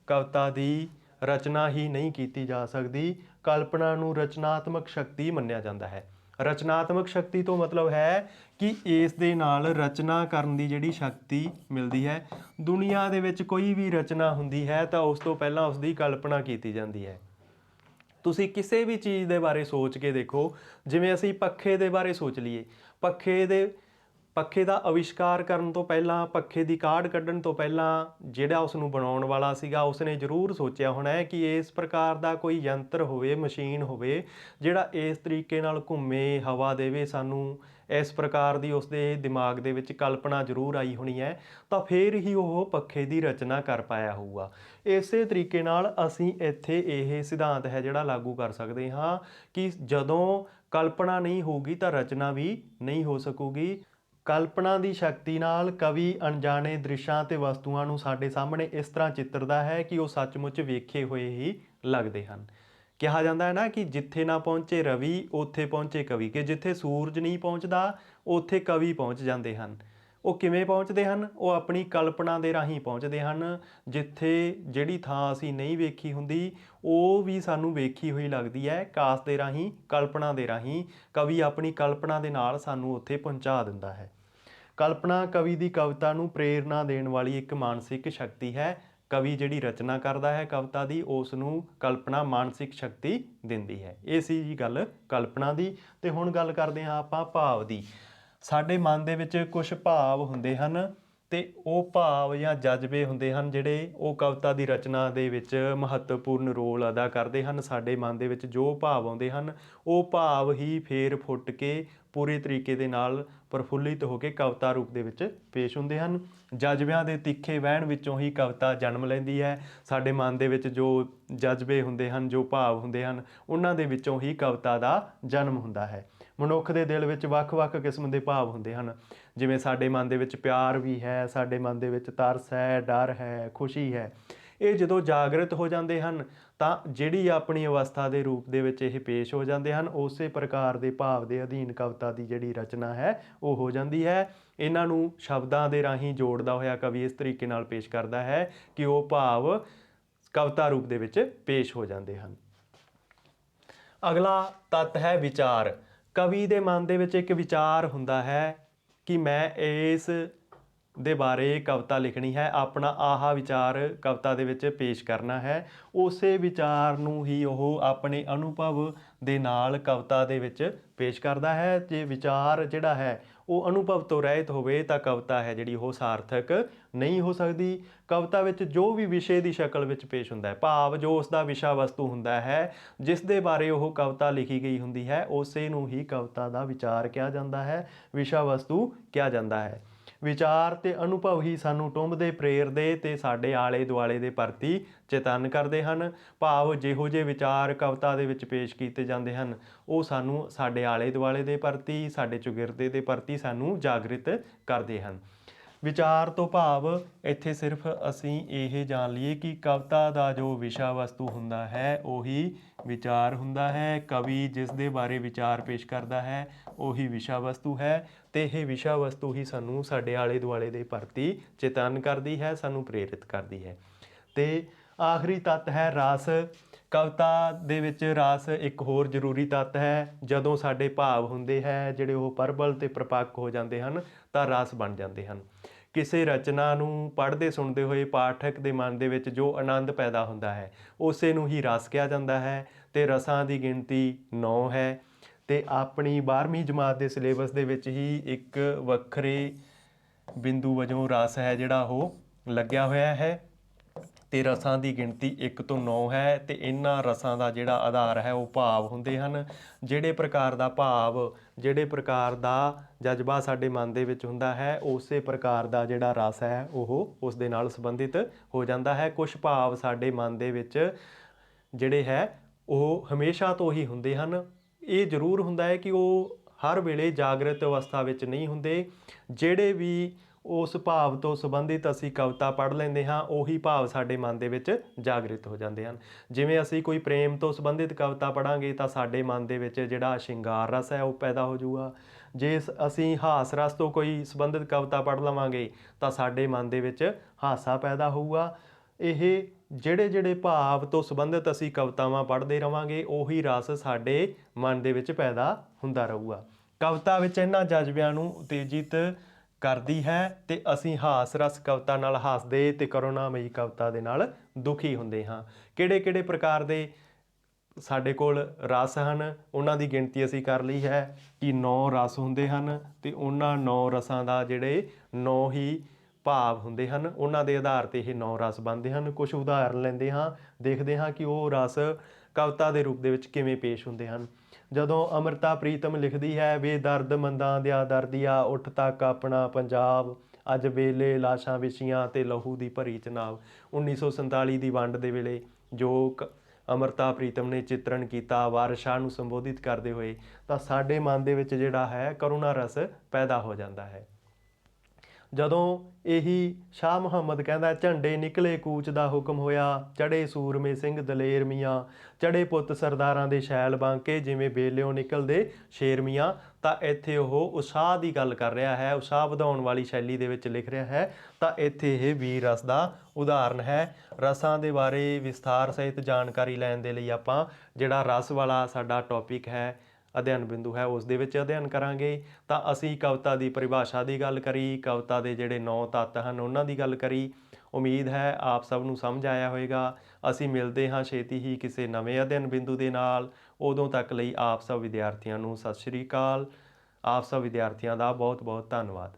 ਕਵਿਤਾ ਦੀ ਰਚਨਾ ਹੀ ਨਹੀਂ ਕੀਤੀ ਜਾ ਸਕਦੀ। ਕਲਪਨਾ ਨੂੰ ਰਚਨਾਤਮਕ ਸ਼ਕਤੀ ਮੰਨਿਆ ਜਾਂਦਾ ਹੈ। ਰਚਨਾਤਮਕ ਸ਼ਕਤੀ ਤੋਂ ਮਤਲਬ ਹੈ ਕਿ ਇਸ ਦੇ ਨਾਲ ਰਚਨਾ ਕਰਨ ਦੀ ਜਿਹੜੀ ਸ਼ਕਤੀ ਮਿਲਦੀ ਹੈ। ਦੁਨੀਆ ਦੇ ਵਿੱਚ ਕੋਈ ਵੀ ਰਚਨਾ ਹੁੰਦੀ ਹੈ ਤਾਂ ਉਸ ਤੋਂ ਪਹਿਲਾਂ ਉਸ ਦੀ ਕਲਪਨਾ ਕੀਤੀ ਜਾਂਦੀ ਹੈ। ਤੁਸੀਂ ਕਿਸੇ ਵੀ ਚੀਜ਼ ਦੇ ਬਾਰੇ ਸੋਚ ਕੇ ਦੇਖੋ, ਜਿਵੇਂ ਅਸੀਂ ਪੱਖੇ ਦੇ ਬਾਰੇ ਸੋਚ ਲਈਏ, ਪੱਖੇ ਦਾ ਅਵਿਸ਼ਕਾਰ ਕਰਨ ਤੋਂ ਪਹਿਲਾਂ, ਪੱਖੇ ਦੀ ਕਾਢ ਕੱਢਣ ਤੋਂ ਪਹਿਲਾਂ ਜਿਹੜਾ ਉਸ ਨੂੰ ਬਣਾਉਣ ਵਾਲਾ ਸੀਗਾ ਉਸਨੇ ਜ਼ਰੂਰ ਸੋਚਿਆ ਹੋਣਾ ਹੈ ਕਿ ਇਸ ਪ੍ਰਕਾਰ ਦਾ ਕੋਈ ਯੰਤਰ ਹੋਵੇ, ਮਸ਼ੀਨ ਹੋਵੇ ਜਿਹੜਾ ਇਸ ਤਰੀਕੇ ਨਾਲ ਘੁੰਮੇ, ਹਵਾ ਦੇਵੇ ਸਾਨੂੰ। ਇਸ ਪ੍ਰਕਾਰ ਦੀ ਉਸਦੇ ਦਿਮਾਗ ਦੇ ਵਿੱਚ ਕਲਪਨਾ ਜ਼ਰੂਰ ਆਈ ਹੋਣੀ ਹੈ, ਤਾਂ ਫਿਰ ਹੀ ਉਹ ਪੱਖੇ ਦੀ ਰਚਨਾ ਕਰ ਪਾਇਆ ਹੋਊਗਾ। ਇਸੇ ਤਰੀਕੇ ਨਾਲ ਅਸੀਂ ਇੱਥੇ ਇਹ ਸਿਧਾਂਤ ਹੈ ਜਿਹੜਾ ਲਾਗੂ ਕਰ ਸਕਦੇ ਹਾਂ ਕਿ ਜਦੋਂ ਕਲਪਨਾ ਨਹੀਂ ਹੋਊਗੀ ਤਾਂ ਰਚਨਾ ਵੀ ਨਹੀਂ ਹੋ ਸਕੂਗੀ। ਕਲਪਨਾ ਦੀ ਸ਼ਕਤੀ ਨਾਲ ਕਵੀ ਅਣਜਾਣੇ ਦ੍ਰਿਸ਼ਾਂ ਅਤੇ ਵਸਤੂਆਂ ਨੂੰ ਸਾਡੇ ਸਾਹਮਣੇ ਇਸ ਤਰ੍ਹਾਂ ਚਿੱਤਰਦਾ ਹੈ ਕਿ ਉਹ ਸੱਚਮੁੱਚ ਵੇਖੇ ਹੋਏ ਹੀ ਲੱਗਦੇ ਹਨ। ਕਿਹਾ ਜਾਂਦਾ ਹੈ ਨਾ ਕਿ ਜਿੱਥੇ ਨਾ ਪਹੁੰਚੇ ਰਵੀ ਉੱਥੇ ਪਹੁੰਚੇ ਕਵੀ, ਕਿ ਜਿੱਥੇ ਸੂਰਜ ਨਹੀਂ ਪਹੁੰਚਦਾ ਉੱਥੇ ਕਵੀ ਪਹੁੰਚ ਜਾਂਦੇ ਹਨ। ਉਹ ਕਿਵੇਂ ਪਹੁੰਚਦੇ ਹਨ? ਉਹ ਆਪਣੀ ਕਲਪਨਾ ਦੇ ਰਾਹੀਂ ਪਹੁੰਚਦੇ ਹਨ। ਜਿੱਥੇ ਜਿਹੜੀ ਥਾਂ ਅਸੀਂ ਨਹੀਂ ਵੇਖੀ ਹੁੰਦੀ ਉਹ ਵੀ ਸਾਨੂੰ ਵੇਖੀ ਹੋਈ ਲੱਗਦੀ ਹੈ। ਕਾਸ ਦੇ ਰਾਹੀਂ, ਕਲਪਨਾ ਦੇ ਰਾਹੀਂ ਕਵੀ ਆਪਣੀ ਕਲਪਨਾ ਦੇ ਨਾਲ ਸਾਨੂੰ ਉੱਥੇ ਪਹੁੰਚਾ ਦਿੰਦਾ ਹੈ। ਕਲਪਨਾ ਕਵੀ ਦੀ ਕਵਿਤਾ ਨੂੰ ਪ੍ਰੇਰਨਾ ਦੇਣ ਵਾਲੀ ਇੱਕ ਮਾਨਸਿਕ ਸ਼ਕਤੀ ਹੈ। ਕਵੀ ਜਿਹੜੀ ਰਚਨਾ ਕਰਦਾ ਹੈ ਕਵਿਤਾ ਦੀ, ਉਸ ਨੂੰ ਕਲਪਨਾ ਮਾਨਸਿਕ ਸ਼ਕਤੀ ਦਿੰਦੀ ਹੈ। ਇਹ ਸੀ ਜੀ ਗੱਲ ਕਲਪਨਾ ਦੀ। ਅਤੇ ਹੁਣ ਗੱਲ ਕਰਦੇ ਹਾਂ ਆਪਾਂ ਭਾਵ ਦੀ। ਸਾਡੇ ਮਨ ਦੇ ਵਿੱਚ ਕੁਝ ਭਾਵ ਹੁੰਦੇ ਹਨ ਅਤੇ ਉਹ ਭਾਵ ਜਾਂ ਜਜ਼ਬੇ ਹੁੰਦੇ ਹਨ ਜਿਹੜੇ ਉਹ ਕਵਿਤਾ ਦੀ ਰਚਨਾ ਦੇ ਵਿੱਚ ਮਹੱਤਵਪੂਰਨ ਰੋਲ ਅਦਾ ਕਰਦੇ ਹਨ। ਸਾਡੇ ਮਨ ਦੇ ਵਿੱਚ ਜੋ ਭਾਵ ਆਉਂਦੇ ਹਨ ਉਹ ਭਾਵ ਹੀ ਫੇਰ ਫੁੱਟ ਕੇ ਪੂਰੇ ਤਰੀਕੇ ਦੇ ਨਾਲ ਪ੍ਰਫੁੱਲਿਤ ਹੋ ਕੇ ਕਵਿਤਾ ਰੂਪ ਦੇ ਵਿੱਚ ਪੇਸ਼ ਹੁੰਦੇ ਹਨ। ਜਜ਼ਬਿਆਂ ਦੇ ਤਿੱਖੇ ਵਹਿਣ ਵਿੱਚੋਂ ਹੀ ਕਵਿਤਾ ਜਨਮ ਲੈਂਦੀ ਹੈ। ਸਾਡੇ ਮਨ ਦੇ ਵਿੱਚ ਜੋ ਜਜ਼ਬੇ ਹੁੰਦੇ ਹਨ, ਜੋ ਭਾਵ ਹੁੰਦੇ ਹਨ, ਉਹਨਾਂ ਦੇ ਵਿੱਚੋਂ ਹੀ ਕਵਿਤਾ ਦਾ ਜਨਮ ਹੁੰਦਾ ਹੈ। ਮਨੁੱਖ ਦੇ ਦਿਲ ਵਿੱਚ ਵੱਖ-ਵੱਖ ਕਿਸਮ ਦੇ ਭਾਵ ਹੁੰਦੇ ਹਨ। ਜਿਵੇਂ ਸਾਡੇ ਮਨ ਦੇ ਵਿੱਚ ਪਿਆਰ ਵੀ ਹੈ, ਸਾਡੇ ਮਨ ਦੇ ਵਿੱਚ ਤਰਸ ਹੈ, ਡਰ ਹੈ, ਖੁਸ਼ੀ ਹੈ। ਇਹ ਜਦੋਂ ਜਾਗਰਤ ਹੋ ਜਾਂਦੇ ਹਨ ਤਾਂ ਜਿਹੜੀ ਆਪਣੀ ਅਵਸਥਾ ਦੇ ਰੂਪ ਦੇ ਵਿੱਚ ਇਹ ਪੇਸ਼ ਹੋ ਜਾਂਦੇ ਹਨ, ਉਸੇ ਪ੍ਰਕਾਰ ਦੇ ਭਾਵ ਦੇ ਅਧੀਨ ਕਵਿਤਾ ਦੀ ਜਿਹੜੀ ਰਚਨਾ ਹੈ ਉਹ ਹੋ ਜਾਂਦੀ ਹੈ। ਇਹਨਾਂ ਨੂੰ ਸ਼ਬਦਾਂ ਦੇ ਰਾਹੀਂ ਜੋੜਦਾ ਹੋਇਆ ਕਵੀ ਇਸ ਤਰੀਕੇ ਨਾਲ ਪੇਸ਼ ਕਰਦਾ ਹੈ ਕਿ ਉਹ ਭਾਵ ਕਵਿਤਾ ਰੂਪ ਦੇ ਵਿੱਚ ਪੇਸ਼ ਹੋ ਜਾਂਦੇ ਹਨ। ਅਗਲਾ ਤੱਤ ਹੈ ਵਿਚਾਰ। ਕਵੀ ਦੇ ਮਨ ਦੇ ਵਿੱਚ ਇੱਕ ਵਿਚਾਰ ਹੁੰਦਾ ਹੈ ਕਿ ਮੈਂ ਇਸ ਦੇ ਬਾਰੇ ਕਵਿਤਾ ਲਿਖਣੀ ਹੈ, ਆਪਣਾ ਆਹ ਵਿਚਾਰ ਕਵਿਤਾ ਦੇ ਵਿੱਚ ਪੇਸ਼ ਕਰਨਾ ਹੈ। ਉਸੇ ਵਿਚਾਰ ਨੂੰ ਹੀ ਉਹ ਆਪਣੇ ਅਨੁਭਵ ਦੇ ਨਾਲ ਕਵਿਤਾ ਦੇ ਵਿੱਚ ਪੇਸ਼ ਕਰਦਾ ਹੈ। ਜੇ ਵਿਚਾਰ ਜਿਹੜਾ ਹੈ ਉਹ ਅਨੁਭਵ ਤੋਂ ਰਹਿਤ ਹੋਵੇ ਤਾਂ ਕਵਿਤਾ ਹੈ ਜਿਹੜੀ ਉਹ ਸਾਰਥਕ ਨਹੀਂ ਹੋ ਸਕਦੀ। ਕਵਿਤਾ ਵਿੱਚ ਜੋ ਵੀ ਵਿਸ਼ੇ ਦੀ ਸ਼ਕਲ ਵਿੱਚ ਪੇਸ਼ ਹੁੰਦਾ ਹੈ, ਭਾਵ ਜੋ ਉਸ ਦਾ ਵਿਸ਼ਾ ਵਸਤੂ ਹੁੰਦਾ ਹੈ, ਜਿਸ ਦੇ ਬਾਰੇ ਉਹ ਕਵਿਤਾ ਲਿਖੀ ਗਈ ਹੁੰਦੀ ਹੈ, ਉਸੇ ਨੂੰ ਹੀ ਕਵਿਤਾ ਦਾ ਵਿਚਾਰ ਕਿਹਾ ਜਾਂਦਾ ਹੈ, ਵਿਸ਼ਾ ਵਸਤੂ ਕਿਹਾ ਜਾਂਦਾ ਹੈ। ਵਿਚਾਰ ਤੇ ਅਨੁਭਵ ਹੀ ਸਾਨੂੰ ਟੁੰਬਦੇ, ਪ੍ਰੇਰਦੇ ਤੇ ਸਾਡੇ ਆਲੇ ਦੁਆਲੇ ਦੇ ਪ੍ਰਤੀ ਚੇਤੰਨ ਕਰਦੇ ਹਨ। ਭਾਵ ਜਿਹੋ ਜਿਹੇ ਵਿਚਾਰ ਕਵਿਤਾ ਦੇ ਵਿੱਚ ਪੇਸ਼ ਕੀਤੇ ਜਾਂਦੇ ਹਨ ਉਹ ਸਾਨੂੰ ਸਾਡੇ ਆਲੇ ਦੁਆਲੇ ਦੇ ਪ੍ਰਤੀ, ਸਾਡੇ ਚੁਗਿਰਦੇ ਦੇ ਪ੍ਰਤੀ ਸਾਨੂੰ ਜਾਗਰਿਤ ਕਰਦੇ ਹਨ। ਵਿਚਾਰ ਤੋਂ ਭਾਵ ਇੱਥੇ ਸਿਰਫ ਅਸੀਂ ਇਹ ਜਾਣ ਲਈਏ ਕਿ ਕਵਿਤਾ ਦਾ ਜੋ ਵਿਸ਼ਾ ਵਸਤੂ ਹੁੰਦਾ ਹੈ ਉਹੀ ਵਿਚਾਰ ਹੁੰਦਾ ਹੈ। ਕਵੀ ਜਿਸ ਦੇ ਬਾਰੇ ਵਿਚਾਰ ਪੇਸ਼ ਕਰਦਾ ਹੈ ਉਹੀ ਵਿਸ਼ਾ ਵਸਤੂ ਹੈ ਅਤੇ ਇਹ ਵਿਸ਼ਾ ਵਸਤੂ ਹੀ ਸਾਨੂੰ ਸਾਡੇ ਆਲੇ ਦੁਆਲੇ ਦੇ ਪ੍ਰਤੀ ਚੇਤੰਨ ਕਰਦੀ ਹੈ, ਸਾਨੂੰ ਪ੍ਰੇਰਿਤ ਕਰਦੀ ਹੈ। ਅਤੇ ਆਖਰੀ ਤੱਤ ਹੈ ਰਸ। ਕਵਿਤਾ ਦੇ ਵਿੱਚ ਰਸ ਇੱਕ ਹੋਰ ਜ਼ਰੂਰੀ ਤੱਤ ਹੈ। ਜਦੋਂ ਸਾਡੇ ਭਾਵ ਹੁੰਦੇ ਹੈ ਜਿਹੜੇ ਉਹ ਪ੍ਰਬਲ ਅਤੇ ਪ੍ਰਪੱਕ ਹੋ ਜਾਂਦੇ ਹਨ ਤਾਂ ਰਸ ਬਣ ਜਾਂਦੇ ਹਨ। ਕਿਸੇ ਰਚਨਾ ਨੂੰ ਪੜ੍ਹਦੇ ਸੁਣਦੇ ਹੋਏ ਪਾਠਕ ਦੇ ਮਨ ਦੇ ਵਿੱਚ ਜੋ ਆਨੰਦ ਪੈਦਾ ਹੁੰਦਾ ਹੈ ਉਸੇ ਨੂੰ ਹੀ ਰਸ ਕਿਹਾ ਜਾਂਦਾ ਹੈ ਅਤੇ ਰਸਾਂ ਦੀ ਗਿਣਤੀ 9 ਹੈ ਅਤੇ ਆਪਣੀ 12ਵੀਂ ਜਮਾਤ ਦੇ ਸਿਲੇਬਸ ਦੇ ਵਿੱਚ ਹੀ ਇੱਕ ਵੱਖਰੇ ਬਿੰਦੂ ਵਜੋਂ ਰਸ ਹੈ ਜਿਹੜਾ ਉਹ ਲੱਗਿਆ ਹੋਇਆ ਹੈ ਅਤੇ ਰਸਾਂ ਦੀ ਗਿਣਤੀ 1 ਤੋਂ 9 ਹੈ ਅਤੇ ਇਹਨਾਂ ਰਸਾਂ ਦਾ ਜਿਹੜਾ ਆਧਾਰ ਹੈ ਉਹ ਭਾਵ ਹੁੰਦੇ ਹਨ। ਜਿਹੜੇ ਪ੍ਰਕਾਰ ਦਾ ਭਾਵ, ਜਿਹੜੇ ਪ੍ਰਕਾਰ ਦਾ ਜਜ਼ਬਾ ਸਾਡੇ ਮਨ ਦੇ ਵਿੱਚ ਹੁੰਦਾ ਹੈ ਉਸੇ ਪ੍ਰਕਾਰ ਦਾ ਜਿਹੜਾ ਰਸ ਹੈ ਉਹ ਉਸ ਦੇ ਨਾਲ ਸੰਬੰਧਿਤ ਹੋ ਜਾਂਦਾ ਹੈ। ਕੁਝ ਭਾਵ ਸਾਡੇ ਮਨ ਦੇ ਵਿੱਚ ਜਿਹੜੇ ਹੈ ਉਹ ਹਮੇਸ਼ਾ ਤੋਂ ਹੀ ਹੁੰਦੇ ਹਨ। ਇਹ ਜ਼ਰੂਰ ਹੁੰਦਾ ਹੈ ਕਿ ਉਹ ਹਰ ਵੇਲੇ ਜਾਗਰਤ ਅਵਸਥਾ ਵਿੱਚ ਨਹੀਂ ਹੁੰਦੇ। ਜਿਹੜੇ ਵੀ ਉਸ ਭਾਵ ਤੋਂ ਸੰਬੰਧਿਤ ਅਸੀਂ ਕਵਿਤਾ ਪੜ੍ਹ ਲੈਂਦੇ ਹਾਂ ਉਹੀ ਭਾਵ ਸਾਡੇ ਮਨ ਦੇ ਵਿੱਚ ਜਾਗਰਿਤ ਹੋ ਜਾਂਦੇ ਹਨ। ਜਿਵੇਂ ਅਸੀਂ ਕੋਈ ਪ੍ਰੇਮ ਤੋਂ ਸੰਬੰਧਿਤ ਕਵਿਤਾ ਪੜ੍ਹਾਂਗੇ ਤਾਂ ਸਾਡੇ ਮਨ ਦੇ ਵਿੱਚ ਜਿਹੜਾ ਸ਼ਿੰਗਾਰ ਰਸ ਹੈ ਉਹ ਪੈਦਾ ਹੋ ਜਾਊਗਾ। ਜੇ ਅਸੀਂ ਹਾਸ ਰਸ ਤੋਂ ਕੋਈ ਸੰਬੰਧਿਤ ਕਵਿਤਾ ਪੜ੍ਹ ਲਵਾਂਗੇ ਤਾਂ ਸਾਡੇ ਮਨ ਦੇ ਵਿੱਚ ਹਾਸਾ ਪੈਦਾ ਹੋਊਗਾ। ਇਹ ਜਿਹੜੇ ਭਾਵ ਤੋਂ ਸੰਬੰਧਿਤ ਅਸੀਂ ਕਵਿਤਾਵਾਂ ਪੜ੍ਹਦੇ ਰਹਾਂਗੇ ਉਹੀ ਰਸ ਸਾਡੇ ਮਨ ਦੇ ਵਿੱਚ ਪੈਦਾ ਹੁੰਦਾ ਰਹੂਗਾ। ਕਵਿਤਾ ਵਿੱਚ ਇਹਨਾਂ ਜਜ਼ਬਿਆਂ ਨੂੰ ਉਤੇਜਿਤ ਕਰਦੀ ਹੈ ਅਤੇ ਅਸੀਂ ਹਾਸ ਰਸ ਕਵਿਤਾ ਨਾਲ ਹੱਸਦੇ ਅਤੇ ਕਰੁਣਾਮਈ ਕਵਿਤਾ ਦੇ ਨਾਲ ਦੁਖੀ ਹੁੰਦੇ ਹਾਂ। ਕਿਹੜੇ ਪ੍ਰਕਾਰ ਦੇ ਸਾਡੇ ਕੋਲ ਰਸ ਹਨ ਉਹਨਾਂ ਦੀ ਗਿਣਤੀ ਅਸੀਂ ਕਰ ਲਈ ਹੈ ਕਿ 9 ਰਸ ਹੁੰਦੇ ਹਨ ਅਤੇ ਉਹਨਾਂ 9 ਰਸਾਂ ਦਾ ਜਿਹੜੇ 9 ਹੀ ਭਾਵ ਹੁੰਦੇ ਹਨ, ਉਹਨਾਂ ਦੇ ਆਧਾਰ 'ਤੇ ਇਹ 9 ਰਸ ਬਣਦੇ ਹਨ। ਕੁਝ ਉਦਾਹਰਨ ਲੈਂਦੇ ਹਾਂ, ਦੇਖਦੇ ਹਾਂ ਕਿ ਉਹ ਰਸ ਕਵਿਤਾ ਦੇ ਰੂਪ ਦੇ ਵਿੱਚ ਕਿਵੇਂ ਪੇਸ਼ ਹੁੰਦੇ ਹਨ। ਜਦੋਂ ਅੰਮ੍ਰਿਤਾ ਪ੍ਰੀਤਮ ਲਿਖਦੀ ਹੈ ਵੇ ਦਰਦ ਮੰਦਾਂ ਦਿਆ ਦਰਦੀਆ ਉੱਠ ਤੱਕ ਆਪਣਾ ਪੰਜਾਬ ਅੱਜ ਵੇਲੇ ਲਾਸ਼ਾਂ ਵਿਛੀਆਂ ਅਤੇ ਲਹੂ ਦੀ ਭਰੀ ਚਨਾਬ। 1947 ਦੀ ਵੰਡ ਦੇ ਵੇਲੇ ਜੋ ਅੰਮ੍ਰਿਤਾ ਪ੍ਰੀਤਮ ਨੇ ਚਿੱਤਰਨ ਕੀਤਾ ਵਾਰਿਸ ਸ਼ਾਹ ਨੂੰ ਸੰਬੋਧਿਤ ਕਰਦੇ ਹੋਏ, ਤਾਂ ਸਾਡੇ ਮਨ ਦੇ ਵਿੱਚ ਜਿਹੜਾ ਹੈ ਕਰੁਣਾ ਰਸ ਪੈਦਾ ਹੋ ਜਾਂਦਾ ਹੈ। ਜਦੋਂ ਇਹੀ ਸ਼ਾਹ ਮੁਹੰਮਦ ਕਹਿੰਦਾ ਝੰਡੇ ਨਿਕਲੇ ਕੂਚ ਦਾ ਹੁਕਮ ਹੋਇਆ ਚੜ੍ਹੇ ਸੂਰਮੇ ਸਿੰਘ ਦਲੇਰ ਮੀਆਂ ਚੜ੍ਹੇ ਪੁੱਤ ਸਰਦਾਰਾਂ ਦੇ ਸ਼ੈਲ ਬਾਂਕੇ ਜਿਵੇਂ ਬੇਲਿਓ ਨਿਕਲਦੇ ਸ਼ੇਰ ਮੀਆਂ, ਤਾਂ ਇੱਥੇ ਉਹ ਉਤਸ਼ਾਹ ਦੀ ਗੱਲ ਕਰ ਰਿਹਾ ਹੈ, ਉਤਸ਼ਾਹ ਵਧਾਉਣ ਵਾਲੀ ਸ਼ੈਲੀ ਦੇ ਵਿੱਚ ਲਿਖ ਰਿਹਾ ਹੈ। ਤਾਂ ਇੱਥੇ ਇਹ ਵੀਰ ਰਸ ਦਾ ਉਦਾਹਰਨ ਹੈ। ਰਸਾਂ ਦੇ ਬਾਰੇ ਵਿਸਥਾਰ ਸਹਿਤ ਜਾਣਕਾਰੀ ਲੈਣ ਦੇ ਲਈ ਆਪਾਂ ਜਿਹੜਾ ਰਸ ਵਾਲਾ ਸਾਡਾ ਟੌਪਿਕ ਹੈ, ਅਧਿਐਨ ਬਿੰਦੂ ਹੈ, ਉਸ ਦੇ ਵਿੱਚ ਅਧਿਐਨ ਕਰਾਂਗੇ। ਤਾਂ ਅਸੀਂ ਕਵਿਤਾ ਦੀ ਪਰਿਭਾਸ਼ਾ ਦੀ ਗੱਲ ਕਰੀ, ਕਵਿਤਾ ਦੇ ਜਿਹੜੇ 9 ਤੱਤ ਹਨ ਉਹਨਾਂ ਦੀ ਗੱਲ ਕਰੀ। ਉਮੀਦ ਹੈ ਆਪ ਸਭ ਨੂੰ ਸਮਝ ਆਇਆ ਹੋਵੇਗਾ। ਅਸੀਂ ਮਿਲਦੇ ਹਾਂ ਛੇਤੀ ਹੀ ਕਿਸੇ ਨਵੇਂ ਅਧਿਐਨ ਬਿੰਦੂ ਦੇ ਨਾਲ। ਉਦੋਂ ਤੱਕ ਲਈ ਆਪ ਸਭ ਵਿਦਿਆਰਥੀਆਂ ਨੂੰ ਸਤਿ ਸ਼੍ਰੀ ਅਕਾਲ। ਆਪ ਸਭ ਵਿਦਿਆਰਥੀਆਂ ਦਾ ਬਹੁਤ ਬਹੁਤ ਧੰਨਵਾਦ।